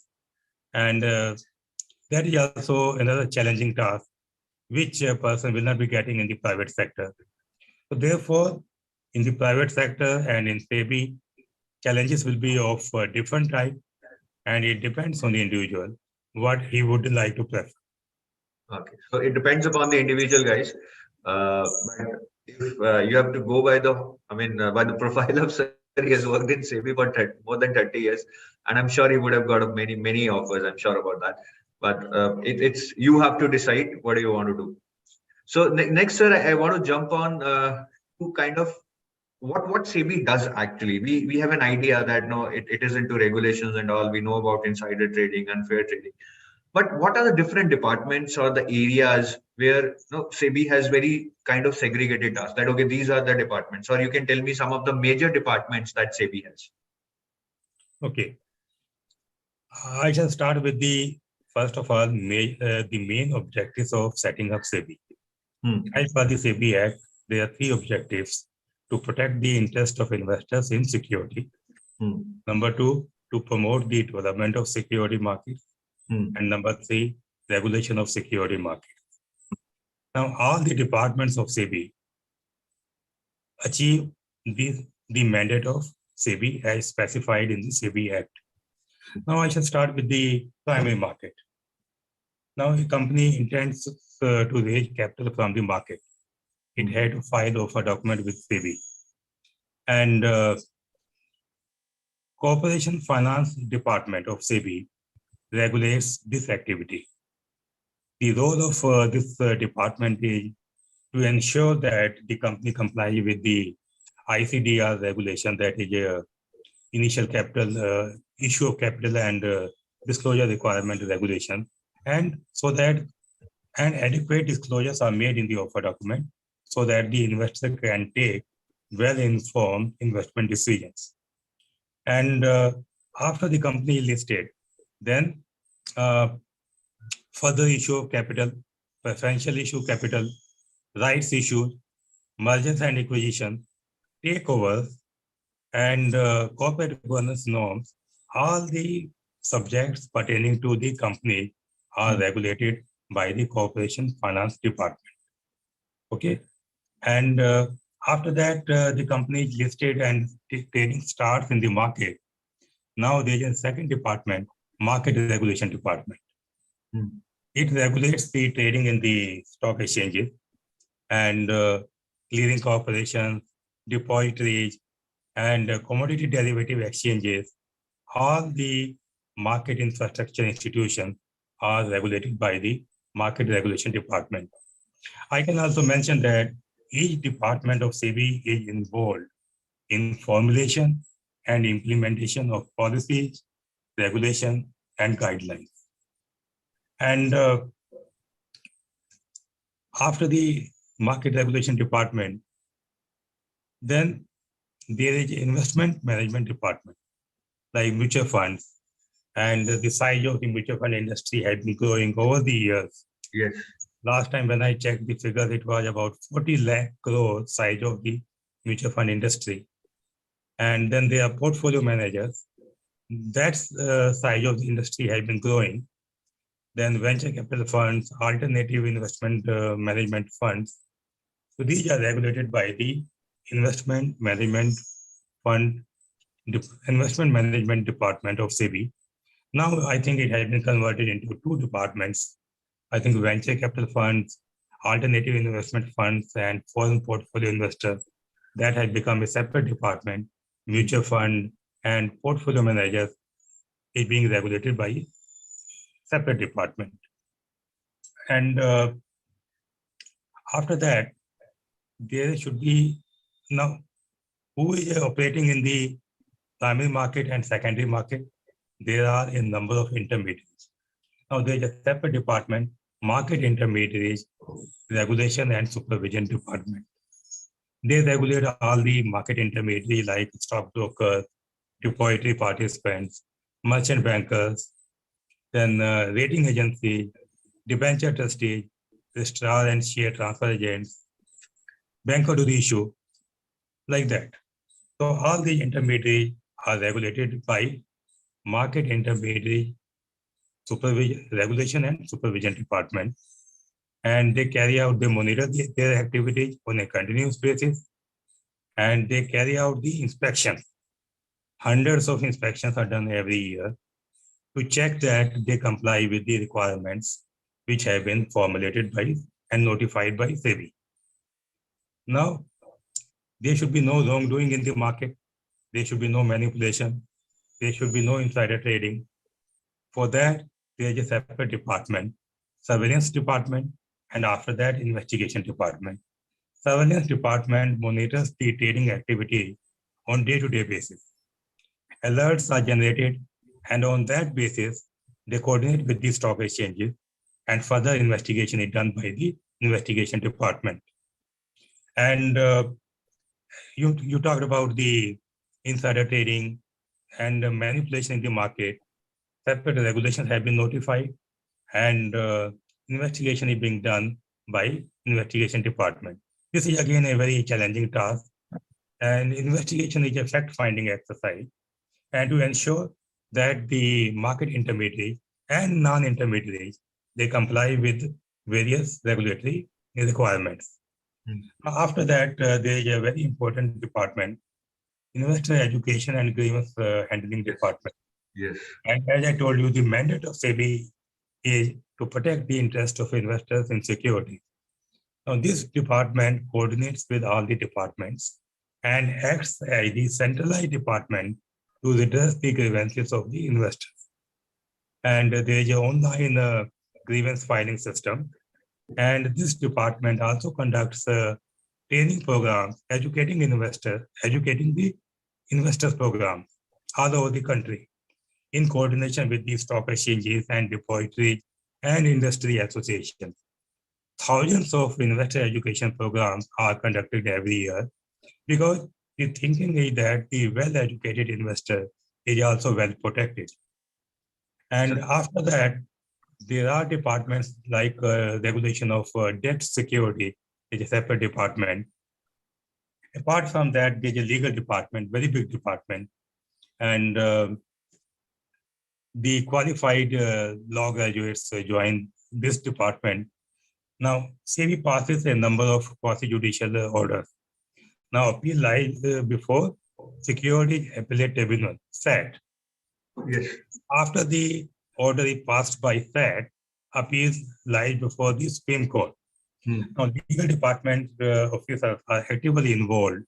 And that is also another challenging task, which a person will not be getting in the private sector. So therefore, in the private sector and in SEBI, challenges will be of a different type, and it depends on the individual, what he would like to prefer. Okay, so it depends upon the individual, guys. But if you have to go by by the profile of sir, he has worked in SEBI for more than 30 years, and I'm sure he would have got many offers. I'm sure about that. But it's you have to decide what do you want to do. So next, sir, I want to jump on to kind of what SEBI does actually. We have an idea that no, it is into regulations and all. We know about insider trading and fair trading. But what are the different departments or the areas where SEBI has very kind of segregated tasks? That okay, these are the departments, or you can tell me some of the major departments that SEBI has. Okay, I shall start with the first of all the main objectives of setting up SEBI. As per the SEBI Act, there are three objectives: to protect the interest of investors in security. Number two, to promote the development of security market. And number three, regulation of security market. Now, all the departments of SEBI achieve the mandate of SEBI as specified in the SEBI Act. Now, I shall start with the primary market. Now, a company intends to raise capital from the market. It had to file offer document with SEBI. And Corporation Finance Department of SEBI regulates this activity. The role of this department is to ensure that the company complies with the ICDR regulation, that is initial capital, issue of capital and disclosure requirement regulation, and so that adequate disclosures are made in the offer document so that the investor can take well-informed investment decisions. And after the company is listed, then further issue of capital, preferential issue capital, rights issue, mergers and acquisition, takeovers, and corporate governance norms, all the subjects pertaining to the company are regulated by the Corporation Finance Department. Okay. And after that, the company is listed and trading starts in the market. Now there is a second department, Market Regulation Department. It regulates the trading in the stock exchanges and clearing corporations, depositories, and commodity derivative exchanges. All the market infrastructure institutions are regulated by the Market Regulation Department. I can also mention that each department of SEBI is involved in formulation and implementation of policies, regulation, and guidelines. And after the Market Regulation Department, then there is investment management department, like mutual funds, and the size of the mutual fund industry has been growing over the years. Yes. Last time when I checked the figures, it was about 40 lakh crore size of the mutual fund industry. And then there are portfolio managers. That size of the industry has been growing. Then venture capital funds, alternative investment management funds. So these are regulated by the Investment Management Department of SEBI. Now I think it has been converted into two departments. I think venture capital funds, alternative investment funds, and foreign portfolio investors. That has become a separate department. Mutual fund and portfolio managers is being regulated by a separate department. And after that, there should be now who is operating in the primary market and secondary market. There are a number of intermediaries. Now there is a separate department, Market Intermediaries, Regulation and Supervision Department. They regulate all the market intermediaries like stockbrokers, depository participants, merchant bankers, then rating agency, debenture trustee, registrar and share transfer agents, banker to the issue, like that. So all the intermediaries are regulated by Market Intermediary Supervision, Regulation and Supervision Department, and they monitor their activities on a continuous basis, and they carry out the inspection. Hundreds of inspections are done every year to check that they comply with the requirements which have been formulated by and notified by SEBI. Now, there should be no wrongdoing in the market. There should be no manipulation. There should be no insider trading. For that, there is a separate department, surveillance department, and after that, investigation department. Surveillance department monitors the trading activity on day-to-day basis. Alerts are generated, and on that basis, they coordinate with the stock exchanges, and further investigation is done by the investigation department. And you talked about the insider trading and manipulation in the market. Separate regulations have been notified, and investigation is being done by investigation department. This is again a very challenging task, and investigation is a fact-finding exercise, and to ensure that the market intermediaries and non-intermediaries, they comply with various regulatory requirements. After that, there is a very important department, investor education and grievance handling department. Yes. And as I told you, the mandate of SEBI is to protect the interest of investors in securities. Now, this department coordinates with all the departments and acts as the centralized department to redress the grievances of the investors. And there is an online grievance filing system. And this department also conducts training programs, educating the investors program all over the country in coordination with the stock exchanges and depositories and industry associations. Thousands of investor education programs are conducted every year because the thinking is that the well-educated investor is also well protected. And after that, there are departments like regulation of debt security, is a separate department. Apart from that, there's a legal department, very big department. And the qualified law graduates join this department. Now, SEBI passes a number of quasi-judicial orders. Now, appeal lies before Securities Appellate Tribunal, SAT. Yes. After the order is passed by SAT, appeals lies before the Supreme Court. Now, legal department officers are actively involved.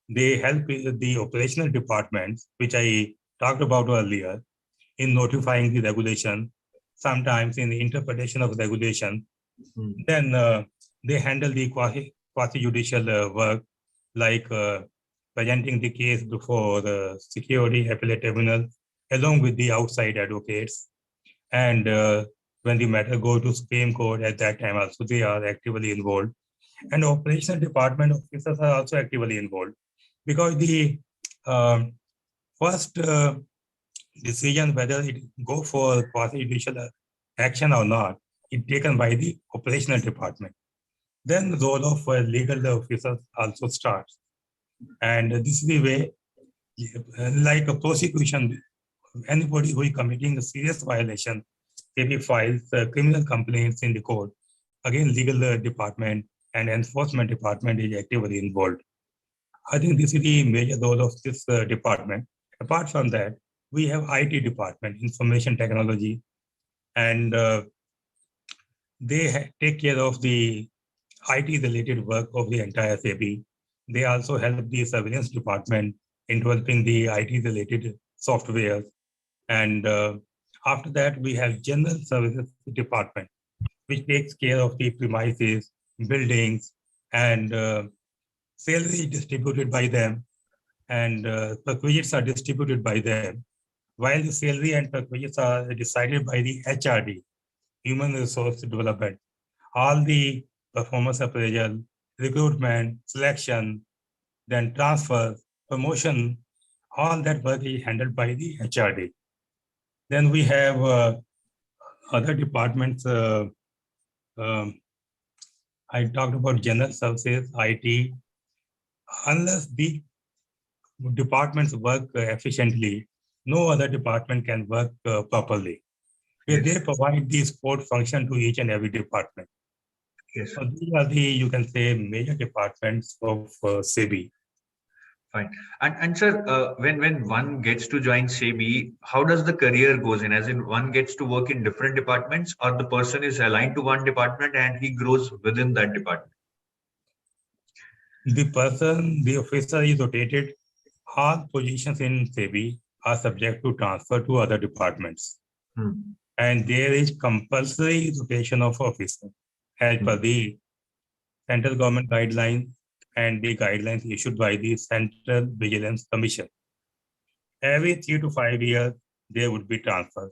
They help the operational departments, which I talked about earlier, in notifying the regulation, sometimes in the interpretation of regulation. Then they handle the quasi-judicial work, like presenting the case before the Security Appellate Tribunal, along with the outside advocates. And when the matter goes to Supreme Court, at that time also they are actively involved. And operational department officers are also actively involved, because the first decision whether it go for quasi-judicial action or not is taken by the operational department. Then the role of legal officers also starts. And this is the way, like a prosecution, anybody who is committing a serious violation, SEBI files criminal complaints in the court. Again, legal department and enforcement department is actively involved. I think this is the major role of this department. Apart from that, we have IT department, information technology, and they take care of the IT-related work of the entire SEBI. They also help the surveillance department in developing the IT-related software. And after that, we have general services department, which takes care of the premises, buildings, and salary distributed by them, and perquisites are distributed by them, while the salary and perquisites are decided by the HRD, Human Resource Development. All the performance appraisal, recruitment, selection, then transfer, promotion, all that work is handled by the HRD. Then we have other departments. I talked about general services, IT. Unless the departments work efficiently, no other department can work properly. Yes. They provide the support function to each and every department. Yes. So these are the, you can say, major departments of SEBI. Fine. And sir, when one gets to join SEBI, how does the career goes in? As in, one gets to work in different departments, or the person is aligned to one department and he grows within that department? The officer is rotated. All positions in SEBI are subject to transfer to other departments. And there is compulsory rotation of officer as per the central government guidelines and the guidelines issued by the Central Vigilance Commission. Every 3 to 5 years, there would be transfers.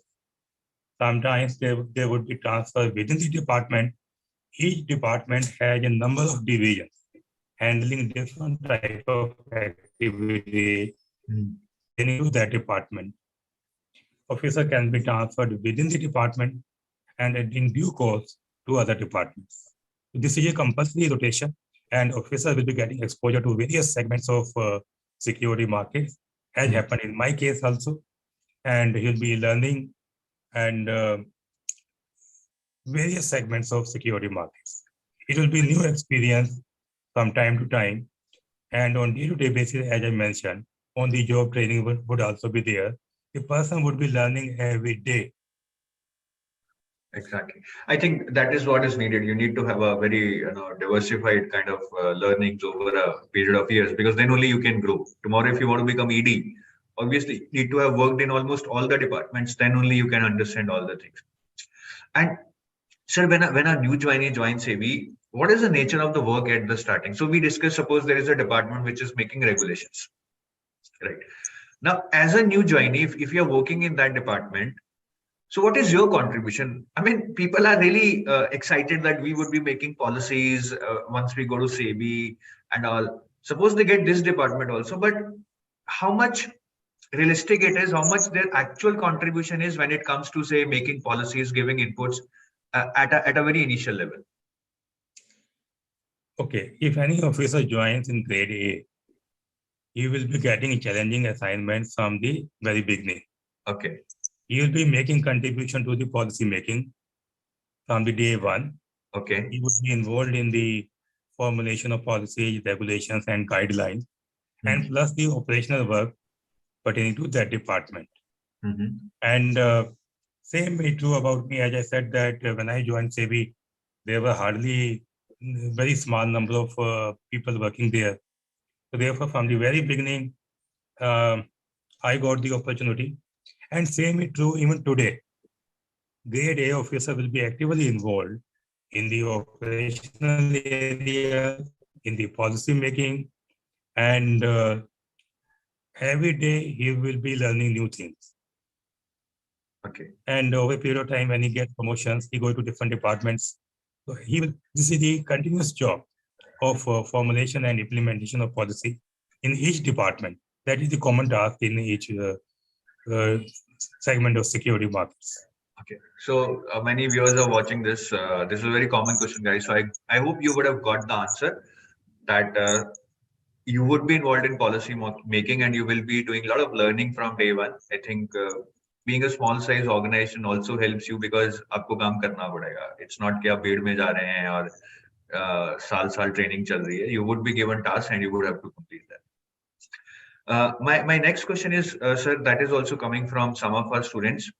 Sometimes there would be transfer within the department. Each department has a number of divisions handling different type of activity into that department. Officer can be transferred within the department and in due course to other departments. This is a compulsory rotation, and officer will be getting exposure to various segments of security markets, as happened in my case also. And he'll be learning and various segments of security markets. It will be new experience from time to time. And on day-to-day basis, as I mentioned, on the job training would also be there. The person would be learning every day. Exactly. I think that is what is needed. You need to have a very diversified kind of learnings over a period of years, because then only you can grow. Tomorrow, if you want to become ED, obviously you need to have worked in almost all the departments. Then only you can understand all the things. And sir, when a new joinee joins SEBI, what is the nature of the work at the starting? So we discussed, suppose there is a department which is making regulations, right? Now, as a new joinee, if you're working in that department, so what is your contribution? I mean, people are really excited that we would be making policies once we go to SEBI and all. Suppose they get this department also, but how much realistic it is, how much their actual contribution is when it comes to, say, making policies, giving inputs at a very initial level? Okay, if any officer joins in grade A, he will be getting challenging assignments from the very beginning. Okay. He will be making contribution to the policy making from the day one. Okay. He would be involved in the formulation of policies, regulations, and guidelines, and plus the operational work pertaining to that department. And same is true about me. As I said that when I joined SEBI, there were hardly very small number of people working there. So therefore, from the very beginning, I got the opportunity. And same is true even today. Grade A officer will be actively involved in the operational area, in the policy making, and every day he will be learning new things. Okay. And over a period of time, when he gets promotions, he goes to different departments. So this is the continuous job of formulation and implementation of policy in each department. That is the common task in each segment of security markets. Okay, so many viewers are watching this. This is a very common question, guys. So I hope you would have got the answer that you would be involved in policy making and you will be doing a lot of learning from day one. I think being a small size organization also helps you because आपको काम करना पड़ेगा. It's not कि आप भीड़ में जा रहे हैं और साल training चल रही है. You would be given tasks and you would have to complete that. My next question is, sir, that is also coming from some of our students.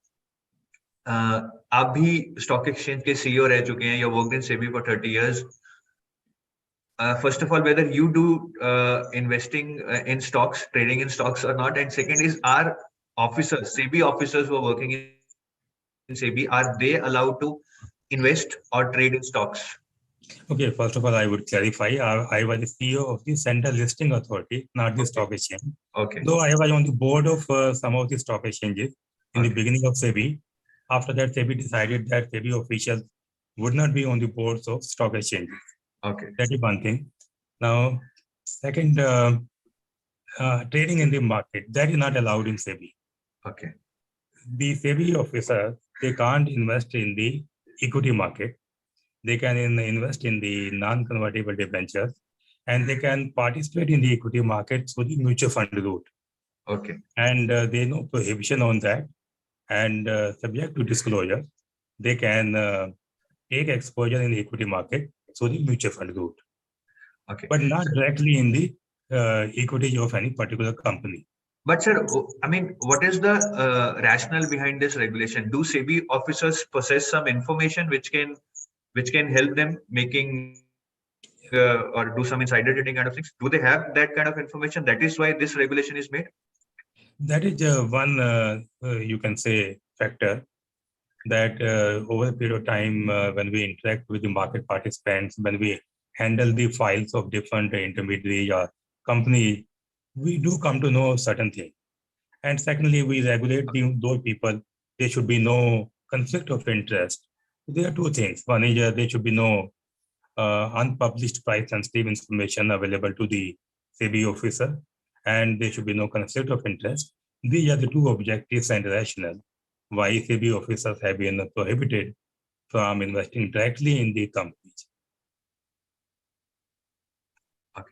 आप भी स्टॉक एक्सचेंज के सीईओ रह चुके हैं, you worked in SEBI for 30 years. First of all, whether you do investing in stocks, trading in stocks or not, and second is, are officers, SEBI officers who are working in SEBI, are they allowed to invest or trade in stocks? Okay, first of all, I would clarify, I was the CEO of the Central Listing Authority, not the stock exchange. Okay. Though I was on the board of some of the stock exchanges in the beginning of SEBI. After that, SEBI decided that SEBI officials would not be on the boards of stock exchanges. Okay. That is one thing. Now, second, trading in the market, that is not allowed in SEBI. Okay. The SEBI officers, they can't invest in the equity market. They can invest in the non-convertible debentures, and they can participate in the equity market through the mutual fund route. Okay. And there is no prohibition on that. And subject to disclosure, they can take exposure in the equity market through the mutual fund route. Okay. But not directly in the equity of any particular company. But sir, I mean, what is the rationale behind this regulation? Do SEBI officers possess some information which can help them making or do some insider trading kind of things? Do they have that kind of information? That is why this regulation is made. That is one, you can say, factor that over a period of time, when we interact with the market participants, when we handle the files of different intermediaries or companies, we do come to know certain things. And secondly, we regulate those people. There should be no conflict of interest. There are two things. One is there should be no unpublished price sensitive information available to the SEBI officer, and there should be no conflict of interest. These are the two objectives and rationale why SEBI officers have been prohibited from investing directly in the companies. Okay,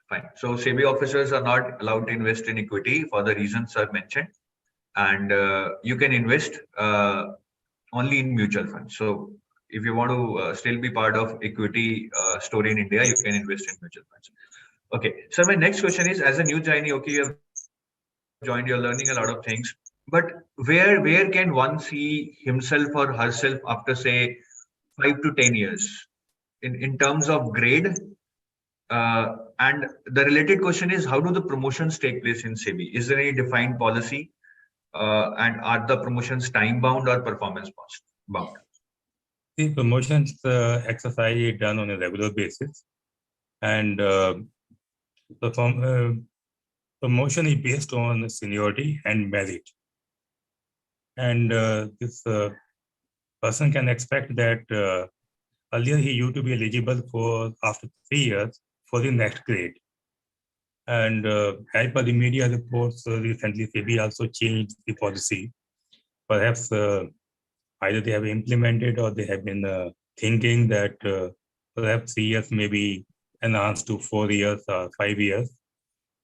fine. So SEBI officers are not allowed to invest in equity for the reasons I've mentioned, and you can invest only in mutual funds. So if you want to still be part of equity story in India, you can invest in mutual funds. Okay. So my next question is, as a new joinee, okay, you have joined, you're learning a lot of things, but where can one see himself or herself after, say, 5 to 10 years in terms of grade? And the related question is, how do the promotions take place in SEBI? Is there any defined policy? And are the promotions time bound or performance bound? The promotions exercise is done on a regular basis, and promotion is based on seniority and merit. And this person can expect that earlier he used to be eligible for after 3 years for the next grade. And as per the media reports, recently SEBI also changed the policy. Perhaps either they have implemented or they have been thinking that perhaps 3 years may be enhanced to 4 years or 5 years.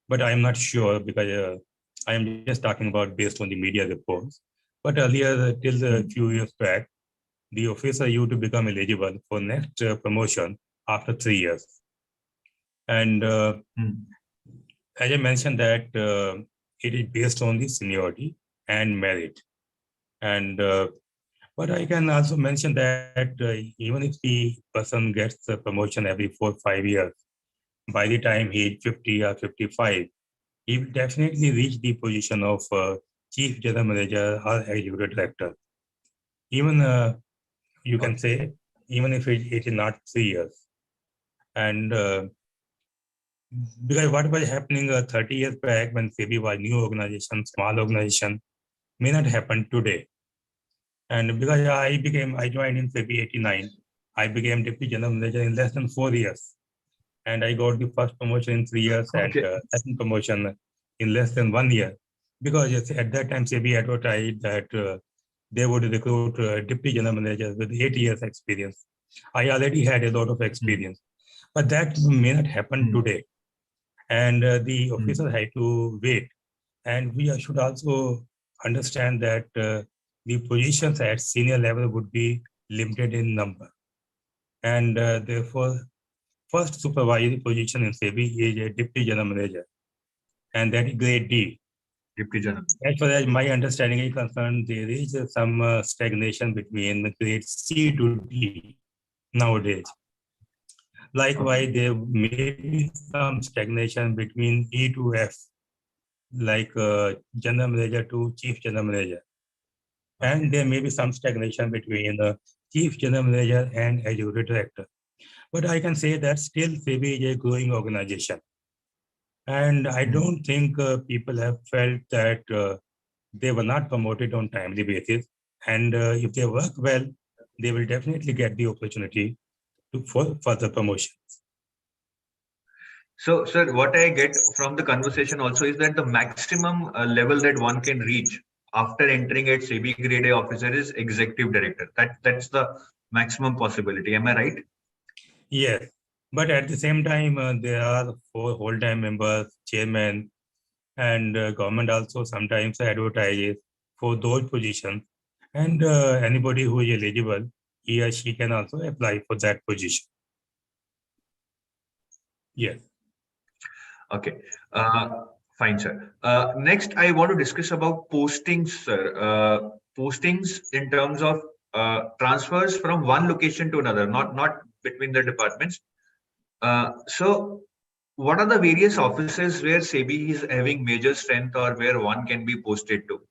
But I am not sure because I am just talking about based on the media reports. But earlier, till a few years back, the officer used to become eligible for next promotion after 3 years. And as I mentioned that it is based on the seniority and merit. And but I can also mention that even if the person gets a promotion every 4 or 5 years, by the time he is 50 or 55, he will definitely reach the position of chief general manager or executive director. Even you can say, even if it is not 3 years. And because what was happening 30 years back when SEBI was new organization, small organization, may not happen today. And because I joined in SEBI 89, I became deputy general manager in less than 4 years. And I got the first promotion in 3 years and second promotion in less than 1 year. Because at that time, SEBI advertised that they would recruit deputy general managers with 8 years experience. I already had a lot of experience, but that may not happen today. And the officer had to wait. And we should also understand that the positions at senior level would be limited in number. And therefore, first supervisory position in SEBI is a deputy general manager, and that is grade D. Deputy general. As far as my understanding is concerned, there is some stagnation between grade C to D nowadays. Likewise, there may be some stagnation between E to F, like general manager to chief general manager. And there may be some stagnation between the chief general manager and executive director. But I can say that still SEBI is a growing organization. And I don't think people have felt that they were not promoted on timely basis. And if they work well, they will definitely get the opportunity for further promotions. So, sir, what I get from the conversation also is that the maximum level that one can reach after entering at SEBI Grade A officer is executive director. That's the maximum possibility. Am I right? Yes, but at the same time, there are 4 whole-time members, chairman, and government also sometimes advertises for those positions. And anybody who is eligible, he or she can also apply for that position. Yes. Okay. Fine, sir. Next, I want to discuss about postings, sir. Postings in terms of transfers from one location to another, not between the departments. So what are the various offices where SEBI is having major strength or where one can be posted to?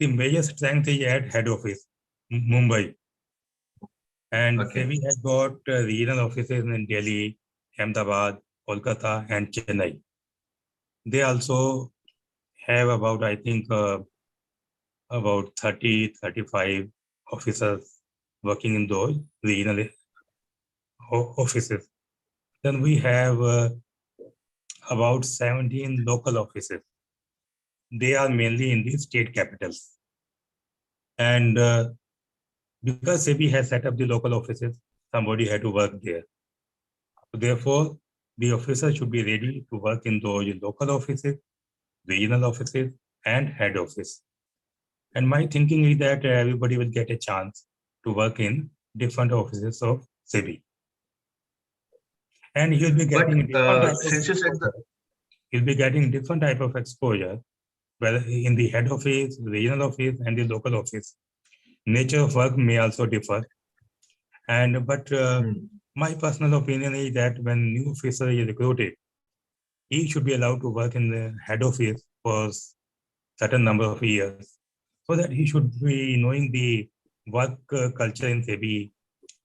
The major strength is at head office, Mumbai. And Okay. SEBI has got regional offices in Delhi, Ahmedabad, Kolkata, and Chennai. They also have about, I think, about 30, 35 officers working in those regional offices. Then we have about 17 local offices. They are mainly in the state capitals. And because SEBI has set up the local offices, somebody had to work there. So therefore, the officer should be ready to work in those local offices, regional offices, and head office. And my thinking is that everybody will get a chance to work in different offices of SEBI. And he'll be getting different type of Since you said exposure. He'll be getting different type of exposure, whether in the head office, regional office, and the local office. Nature of work may also differ. But my personal opinion is that when new officer is recruited, he should be allowed to work in the head office for certain number of years, so that he should be knowing the work culture in SEBI,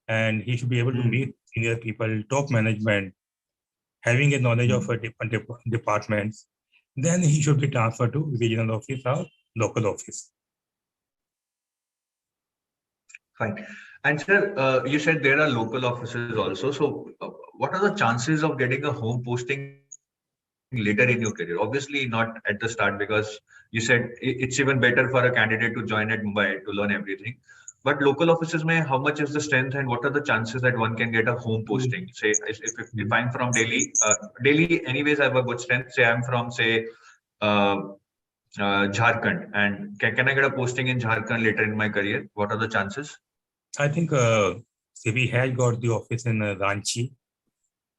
and he should be able to meet senior people, top management, having a knowledge of different departments. Then he should be transferred to regional office or local office. Fine. And sir, you said there are local offices also. So what are the chances of getting a home posting later in your career? Obviously not at the start, because you said it's even better for a candidate to join at Mumbai to learn everything. But local offices may, how much is the strength and what are the chances that one can get a home posting? Say if I'm from Delhi, Delhi anyways I have a good strength. Say I'm from say uh, Jharkhand, and can I get a posting in Jharkhand later in my career? What are the chances? I think SEBI has got the office in Ranchi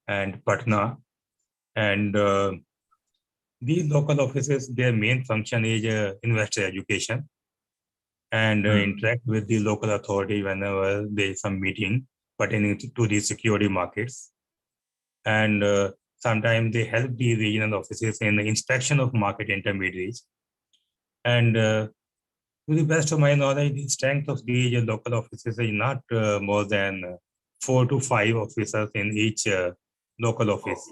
and Patna, and these local offices, their main function is investor education and interact with the local authority whenever there is some meeting pertaining to the security markets. And sometimes they help the regional offices in the inspection of market intermediaries. And to the best of my knowledge, the strength of these local offices is not more than 4 to 5 officers in each local office.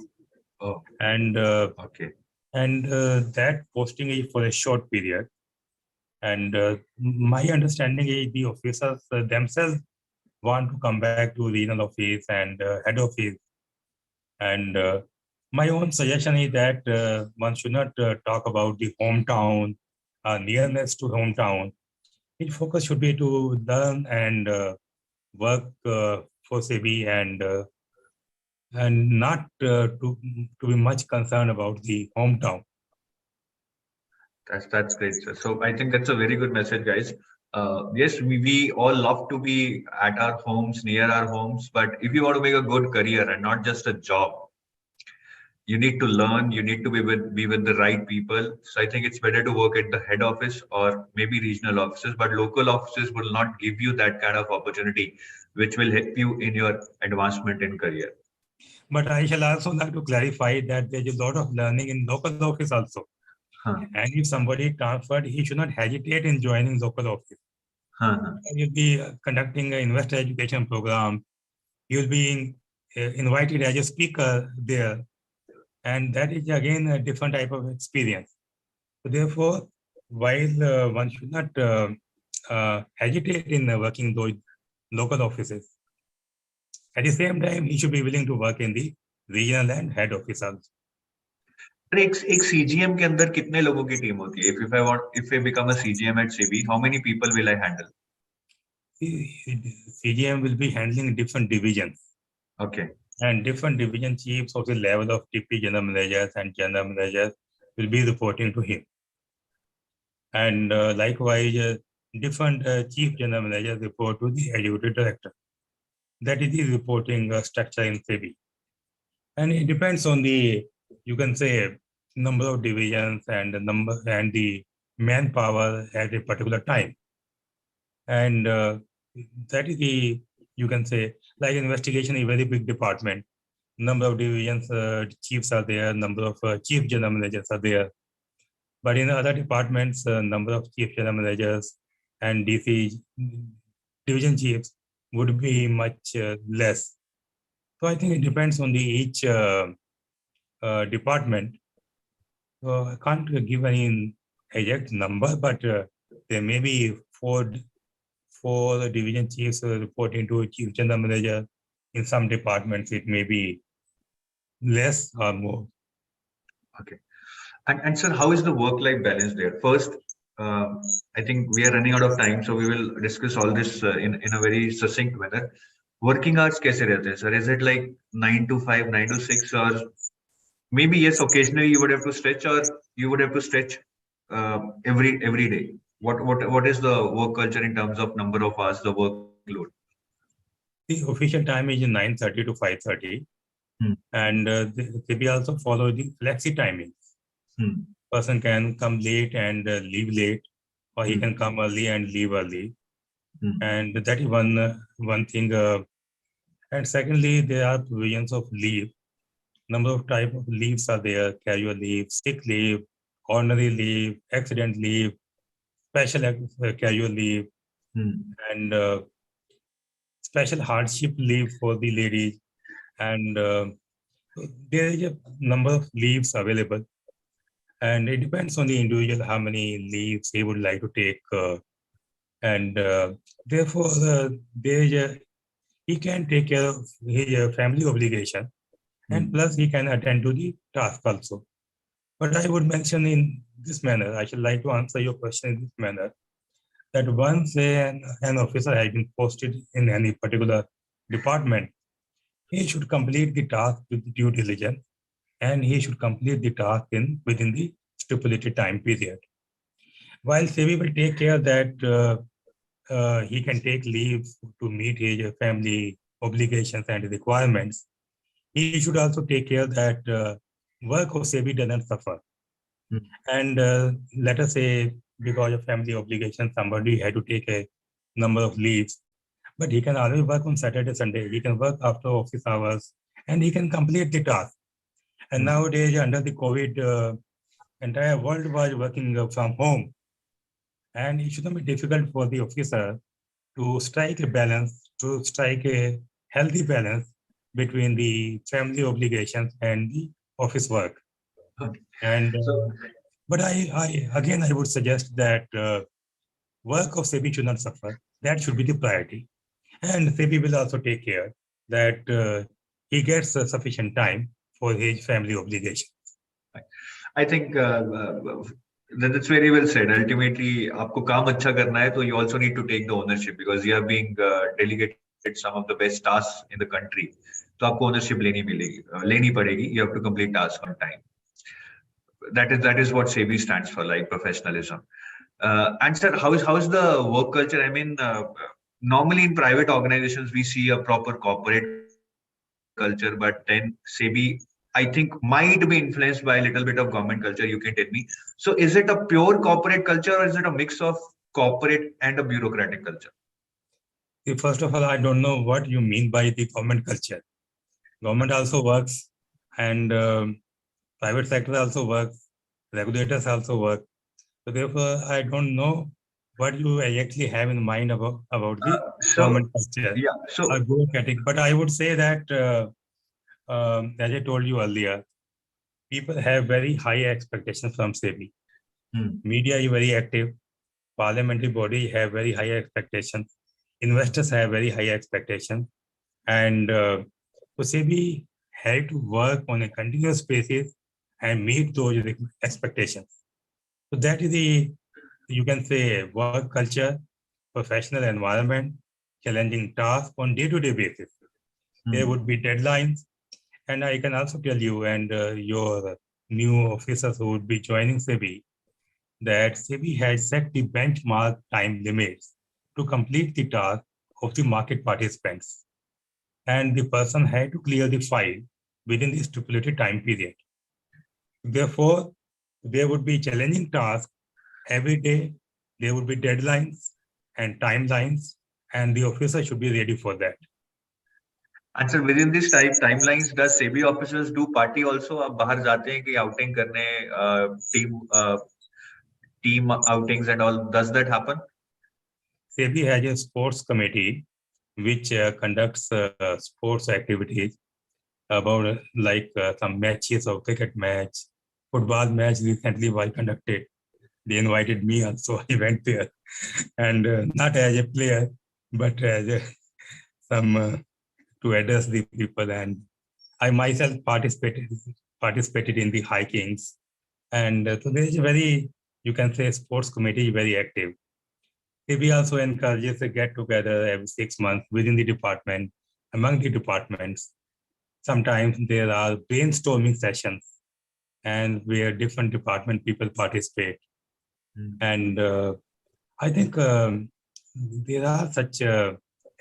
Oh. And Okay. And that posting is for a short period. And my understanding is the officers themselves want to come back to regional office and head office. And my own suggestion is that one should not talk about the hometown, nearness to hometown. Its focus should be to learn and work for SEBI and not to be much concerned about the hometown. That's great, sir. So I think that's a very good message, guys. Yes, we all love to be at our homes, near our homes, but if you want to make a good career and not just a job, you need to learn. You need to be with the right people. So I think it's better to work at the head office or maybe regional offices, but local offices will not give you that kind of opportunity, which will help you in your advancement in career. But I shall also like to clarify that there's a lot of learning in local office also. And if somebody transferred, he should not hesitate in joining local office. You'll be conducting an investor education program. You'll be invited as a speaker there. And that is again a different type of experience. So therefore, while one should not hesitate in working those local offices, at the same time, he should be willing to work in the regional and head office also. एक CGM के अंदर कितने लोगों की team होती है? If I become a CGM at SEBI, how many people will I handle? CGM will be handling different divisions. Okay. And different division chiefs of the level of TP general managers and general managers will be reporting to him. And likewise, different chief general managers report to the executive director. That is the reporting structure in SEBI. And it depends on the, you can say, number of divisions and the manpower at a particular time. And that is the, you can say, Like investigation is a very big department. Number of divisions chiefs are there, number of chief general managers are there. But in other departments, number of chief general managers and DC division chiefs would be much less. So I think it depends on the each department. So I can't give any exact number, but there may be four division chiefs reporting to chief general manager. In some departments, it may be less or more. Okay. And sir, how is the work-life balance there? First, I think we are running out of time, so we will discuss all this in a very succinct manner. Working hours कैसे रहते हैं, sir? Is it like 9 to 5, 9 to 6, or maybe yes, occasionally you would have to stretch, or you would have to stretch every day? What is the work culture in terms of number of hours, the workload? The official time is 9:30 to 5:30, and they also follow the flexi timing. Person can come late and leave late, or he can come early and leave early, and that is one thing. And secondly, there are provisions of leave. Number of type of leaves are there: casual leave, sick leave, ordinary leave, accident leave, special casual leave, and special hardship leave for the ladies. And there is a number of leaves available, and it depends on the individual how many leaves he would like to take, and therefore he can take care of his family obligation, and plus he can attend to the task also. But I would mention in this manner, I should like to answer your question in this manner, that once an officer has been posted in any particular department, he should complete the task with due diligence, and he should complete the task within the stipulated time period. While SEBI will take care that he can take leave to meet his family obligations and requirements, he should also take care that work of SEBI doesn't suffer. And let us say, because of family obligations, somebody had to take a number of leaves, but he can always work on Saturday, Sunday. He can work after office hours, and he can complete the task. And nowadays, under the COVID, entire world was working from home, and it shouldn't be difficult for the officer to strike a balance, to strike a healthy balance between the family obligations and the office work. And but I would suggest that work of SEBI should not suffer. That should be the priority, and SEBI will also take care that he gets sufficient time for his family obligations. I think that's very well said. Ultimately, आपको काम अच्छा करना है, तो you also need to take the ownership, because you are being delegated some of the best tasks in the country. तो आपको ownership लेनी पड़ेगी. You have to complete tasks on time. That is what SEBI stands for, like professionalism. And sir, how is the work culture? I mean, normally in private organizations we see a proper corporate culture, but then SEBI, I think, might be influenced by a little bit of government culture. You can tell me. So is it a pure corporate culture, or is it a mix of corporate and a bureaucratic culture? First of all, I don't know what you mean by the government culture. Government also works, and private sector also works. Regulators also work. So therefore, I don't know what you actually have in mind about the government culture. Yeah. So bureaucratic. But I would say that, as I told you earlier, people have very high expectations from SEBI. Media is very active. Parliamentary body have very high expectations. Investors have very high expectations. And so SEBI had to work on a continuous basis and meet those expectations. So that is the, you can say, work culture, professional environment, challenging tasks on day-to-day basis. There would be deadlines. And I can also tell you, and your new officers who would be joining SEBI, that SEBI has set the benchmark time limits to complete the task of the market participants. And the person had to clear the file within the stipulated time period. Therefore, there would be challenging tasks every day. There would be deadlines and timelines, and the officer should be ready for that. And sir, within this timelines, does SEBI officers do party also? आप बाहर जाते हैं कि outing करने, team outings and all? Does that happen? SEBI has a sports committee which conducts sports activities about some matches of cricket match, football match recently was conducted. They invited me also. I went there, and not as a player, but as to address the people. And I myself participated in the hikings, and so there is a very, you can say, sports committee very active. We also encourages a get together every 6 months within the department, among the departments. Sometimes there are brainstorming sessions, and where different department people participate. And I think there are such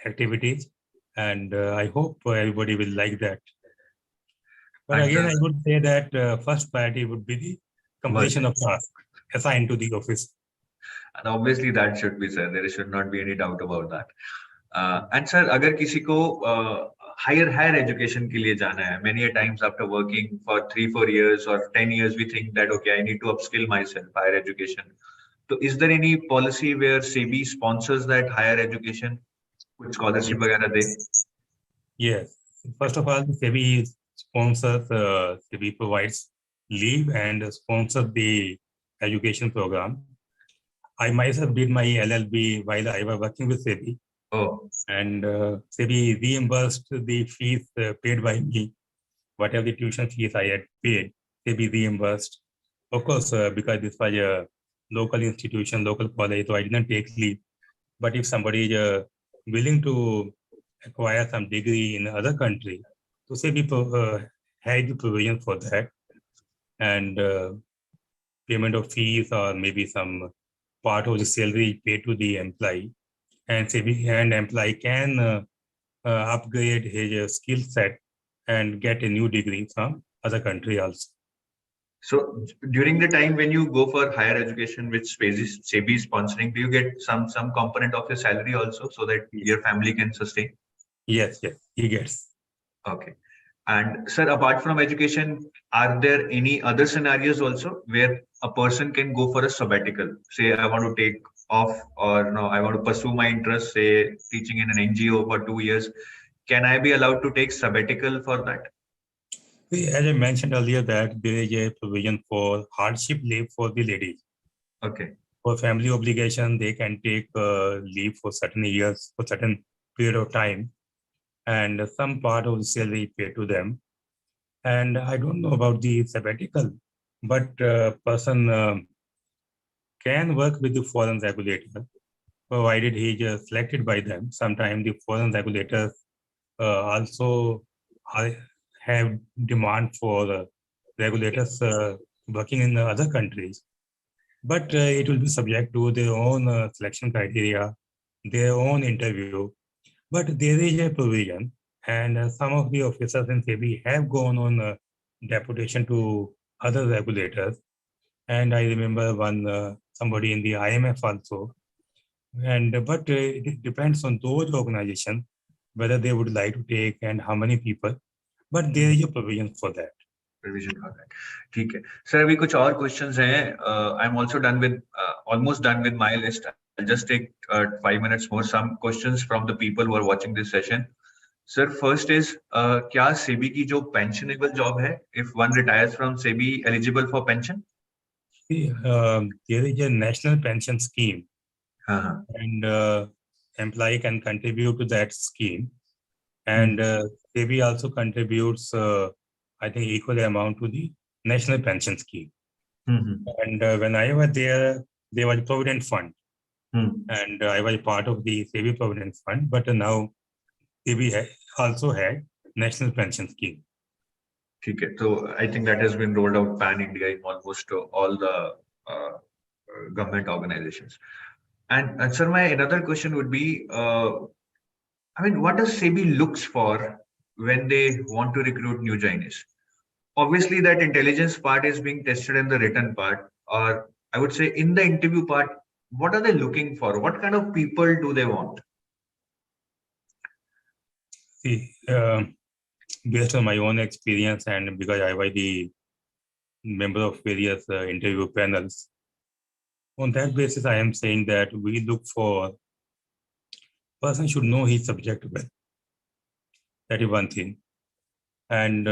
activities, and I hope everybody will like that. But And again, I would say that first priority would be the completion of task assigned to the office. And obviously that should be, sir. There should not be any doubt about that. And sir, अगर किसी को higher education के लिए जाना है, many a times after working for 3-4 years or 10 years, we think that okay, I need to upskill myself, higher education. So is there any policy where SEBI sponsors that higher education, कुछ scholarship वगैरह दे? Yes. First of all, SEBI sponsors, SEBI provides leave and sponsors the education program. I myself did my LLB while I was working with SEBI. Oh. And SEBI reimbursed the fees paid by me. Whatever the tuition fees I had paid, SEBI reimbursed. Of course, because this was a local institution, local college, so I didn't take leave. But if somebody is willing to acquire some degree in other country, so SEBI had the provision for that. And payment of fees or maybe some part of the salary paid to the employee. And SEBI and employee can upgrade his skill set and get a new degree from other country also. So during the time when you go for higher education, which SEBI is sponsoring, do you get some component of your salary also so that your family can sustain? Yes, he gets. Okay. And sir, apart from education, are there any other scenarios also where a person can go for a sabbatical? Say, I want to take off, or no, I want to pursue my interest, say, teaching in an NGO for 2 years. Can I be allowed to take sabbatical for that? As I mentioned earlier, that there is a provision for hardship leave for the ladies. Okay. For family obligation, they can take leave for certain years, for certain period of time, and some part of the salary paid to them. And I don't know about the sabbatical, but person can work with the foreign regulator, provided he is selected by them. Sometimes the foreign regulators also have demand for regulators working in other countries. But it will be subject to their own selection criteria, their own interview. But there is a provision, and some of the officers in SEBI have gone on deputation to other regulators. And I remember one somebody in the IMF also. But it depends on those organizations whether they would like to take and how many people. But there is a provision for that. Provision for that. ठीक है. Sir, अभी कुछ और questions हैं. I'm also done with almost done with my list. I'll just take 5 minutes more. Some questions from the people who are watching this session. Sir, first is क्या SEBI की जो pensionable job है, if one retires from SEBI, eligible for pension? There is a national pension scheme, and employee can contribute to that scheme, and SEBI also contributes, I think, equal amount to the national pension scheme. And when I was there was a provident fund, and I was part of the SEBI provident fund. But now SEBI also had national pension scheme. Okay, so I think that has been rolled out pan-India in almost all the government organizations. And sir, my another question would be, I mean, what does SEBI looks for when they want to recruit new joinees? Obviously, that intelligence part is being tested in the written part, or I would say in the interview part. What are they looking for? What kind of people do they want? See, based on my own experience and because I was the member of various interview panels, on that basis, I am saying that we look for person should know his subject well. That is one thing. And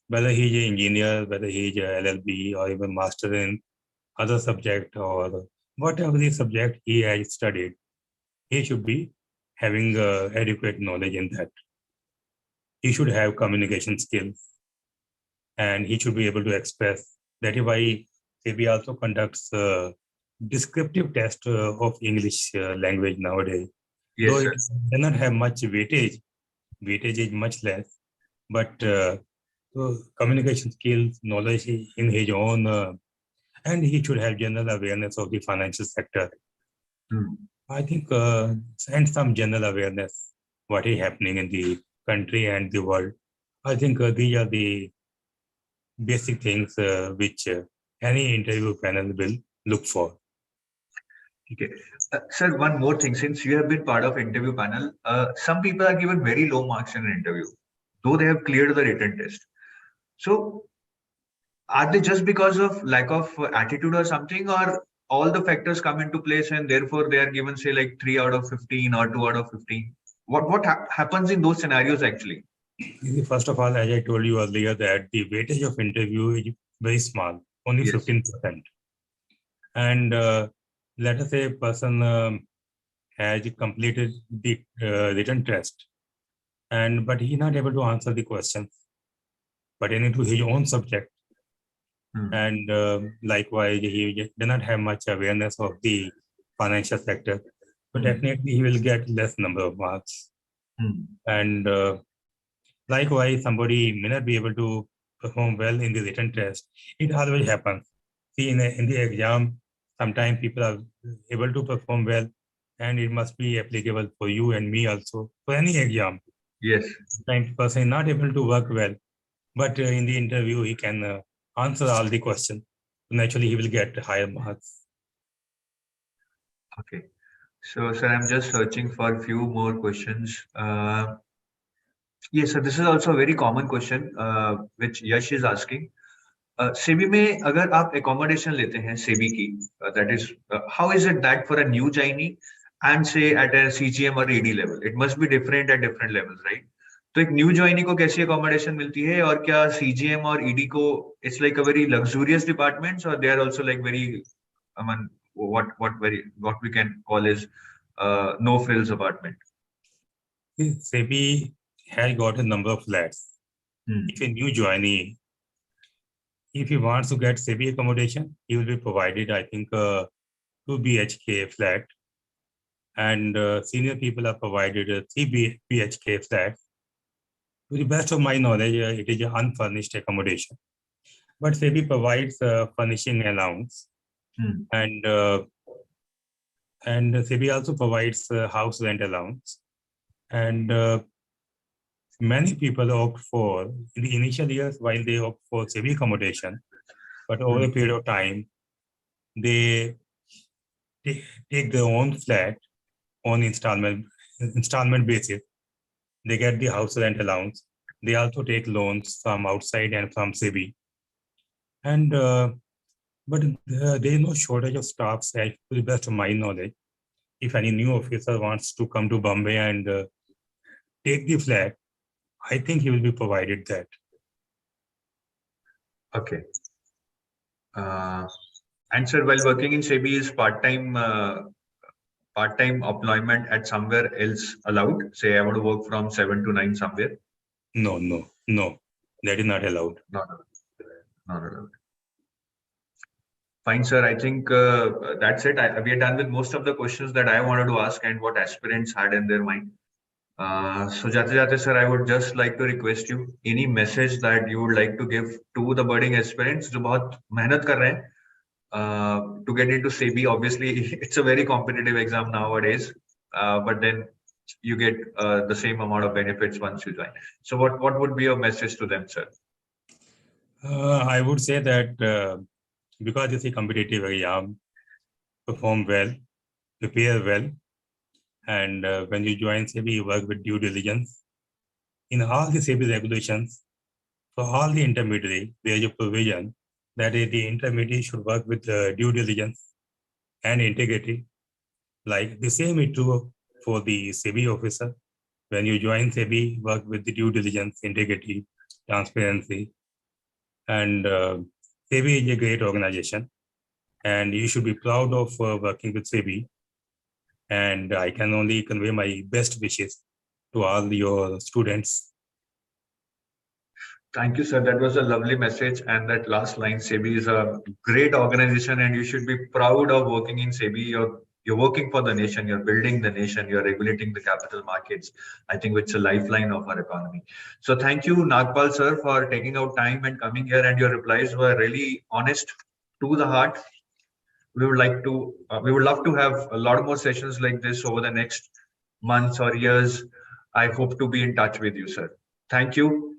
whether he is an engineer, whether he is a LLB or even master in other subject or whatever the subject he has studied, he should be having adequate knowledge in that. He should have communication skills and he should be able to express. That is why SEBI also conducts descriptive test of English language nowadays. Yes, Though sir. it does not have much weightage is much less, but so communication skills, knowledge in his own, and he should have general awareness of the financial sector. I think, and some general awareness what is happening in the country and the world. I think these are the basic things which any interview panel will look for. Okay. Sir, one more thing. Since you have been part of interview panel, some people are given very low marks in an interview, though they have cleared the written test. So are they just because of lack of attitude or something, or all the factors come into place and therefore they are given, say, like 3 out of 15 or 2 out of 15? What happens in those scenarios actually? First of all, as I told you earlier, that the weightage of interview is very small, only Yes. 15%. And let us say a person has completed the written test, but he is not able to answer the questions pertaining to his own subject. And likewise, he does not have much awareness of the financial sector. So definitely he will get less number of marks. And likewise, somebody may not be able to perform well in the written test. It always happens. See, in the exam, sometimes people are able to perform well, and it must be applicable for you and me also, for any exam. Yes. Sometimes person is not able to work well, but in the interview, he can answer all the questions. Naturally, he will get higher marks. Okay. So, sir, I'm just searching for a few more questions. Yes, sir, this is also a very common question which Yash is asking. SEBI में अगर आप accommodation लेते हैं सेबी की, that is, how is it that for a new joinee and say at a CGM or ED level, it must be different at different levels, right? तो एक new joinee को कैसी अकोमोडेशन मिलती है और क्या सीजीएम और ईडी को it's like a very luxurious departments और they are also like very I mean what we can call is no frills apartment? SEBI has got a number of flats. If a new joinee, if he wants to get SEBI accommodation, he will be provided, I think, 2 BHK flat, and senior people are provided 3 BHK flats. To the best of my knowledge, it is an unfurnished accommodation. But SEBI provides furnishing allowance, and SEBI also provides house rent allowance. And many people opt for, in the initial years, while they opt for SEBI accommodation, but over a period of time, they take their own flat on installment basis. They get the house rent allowance. They also take loans from outside and from SEBI. And but there is no shortage of staffs, to the best of my knowledge. If any new officer wants to come to Bombay and take the flat, I think he will be provided that. Okay. And sir, while working in SEBI, is part-time employment at somewhere else allowed? Say I want to work from 7 to 9 somewhere. No, that is not allowed. Not allowed. Fine, sir. I think that's it. We are done with most of the questions that I wanted to ask and what aspirants had in their mind. So Jate, sir, I would just like to request you any message that you would like to give to the budding aspirants जो बहुत मेहनत कर रहे हैं to get into SEBI. Obviously, it's a very competitive exam nowadays, but then you get the same amount of benefits once you join. So what would be your message to them, sir? I would say that because it's a competitive exam, perform well, prepare well, and when you join SEBI, you work with due diligence. in all the SEBI regulations, for all the intermediary, there is a provision that the intermediary should work with due diligence and integrity. Like the same is true for the SEBI officer. When you join SEBI, work with the due diligence, integrity, transparency. And SEBI is a great organization, and you should be proud of working with SEBI. And I can only convey my best wishes to all your students. Thank you, sir. That was a lovely message. And that last line, SEBI is a great organization, and you should be proud of working in SEBI. You're working for the nation, you're building the nation, you're regulating the capital markets. I think it's a lifeline of our economy. So thank you, Nagpal sir, for taking out time and coming here, and your replies were really honest, to the heart. We would love to have a lot more sessions like this over the next months or years. I hope to be in touch with you, sir. Thank you.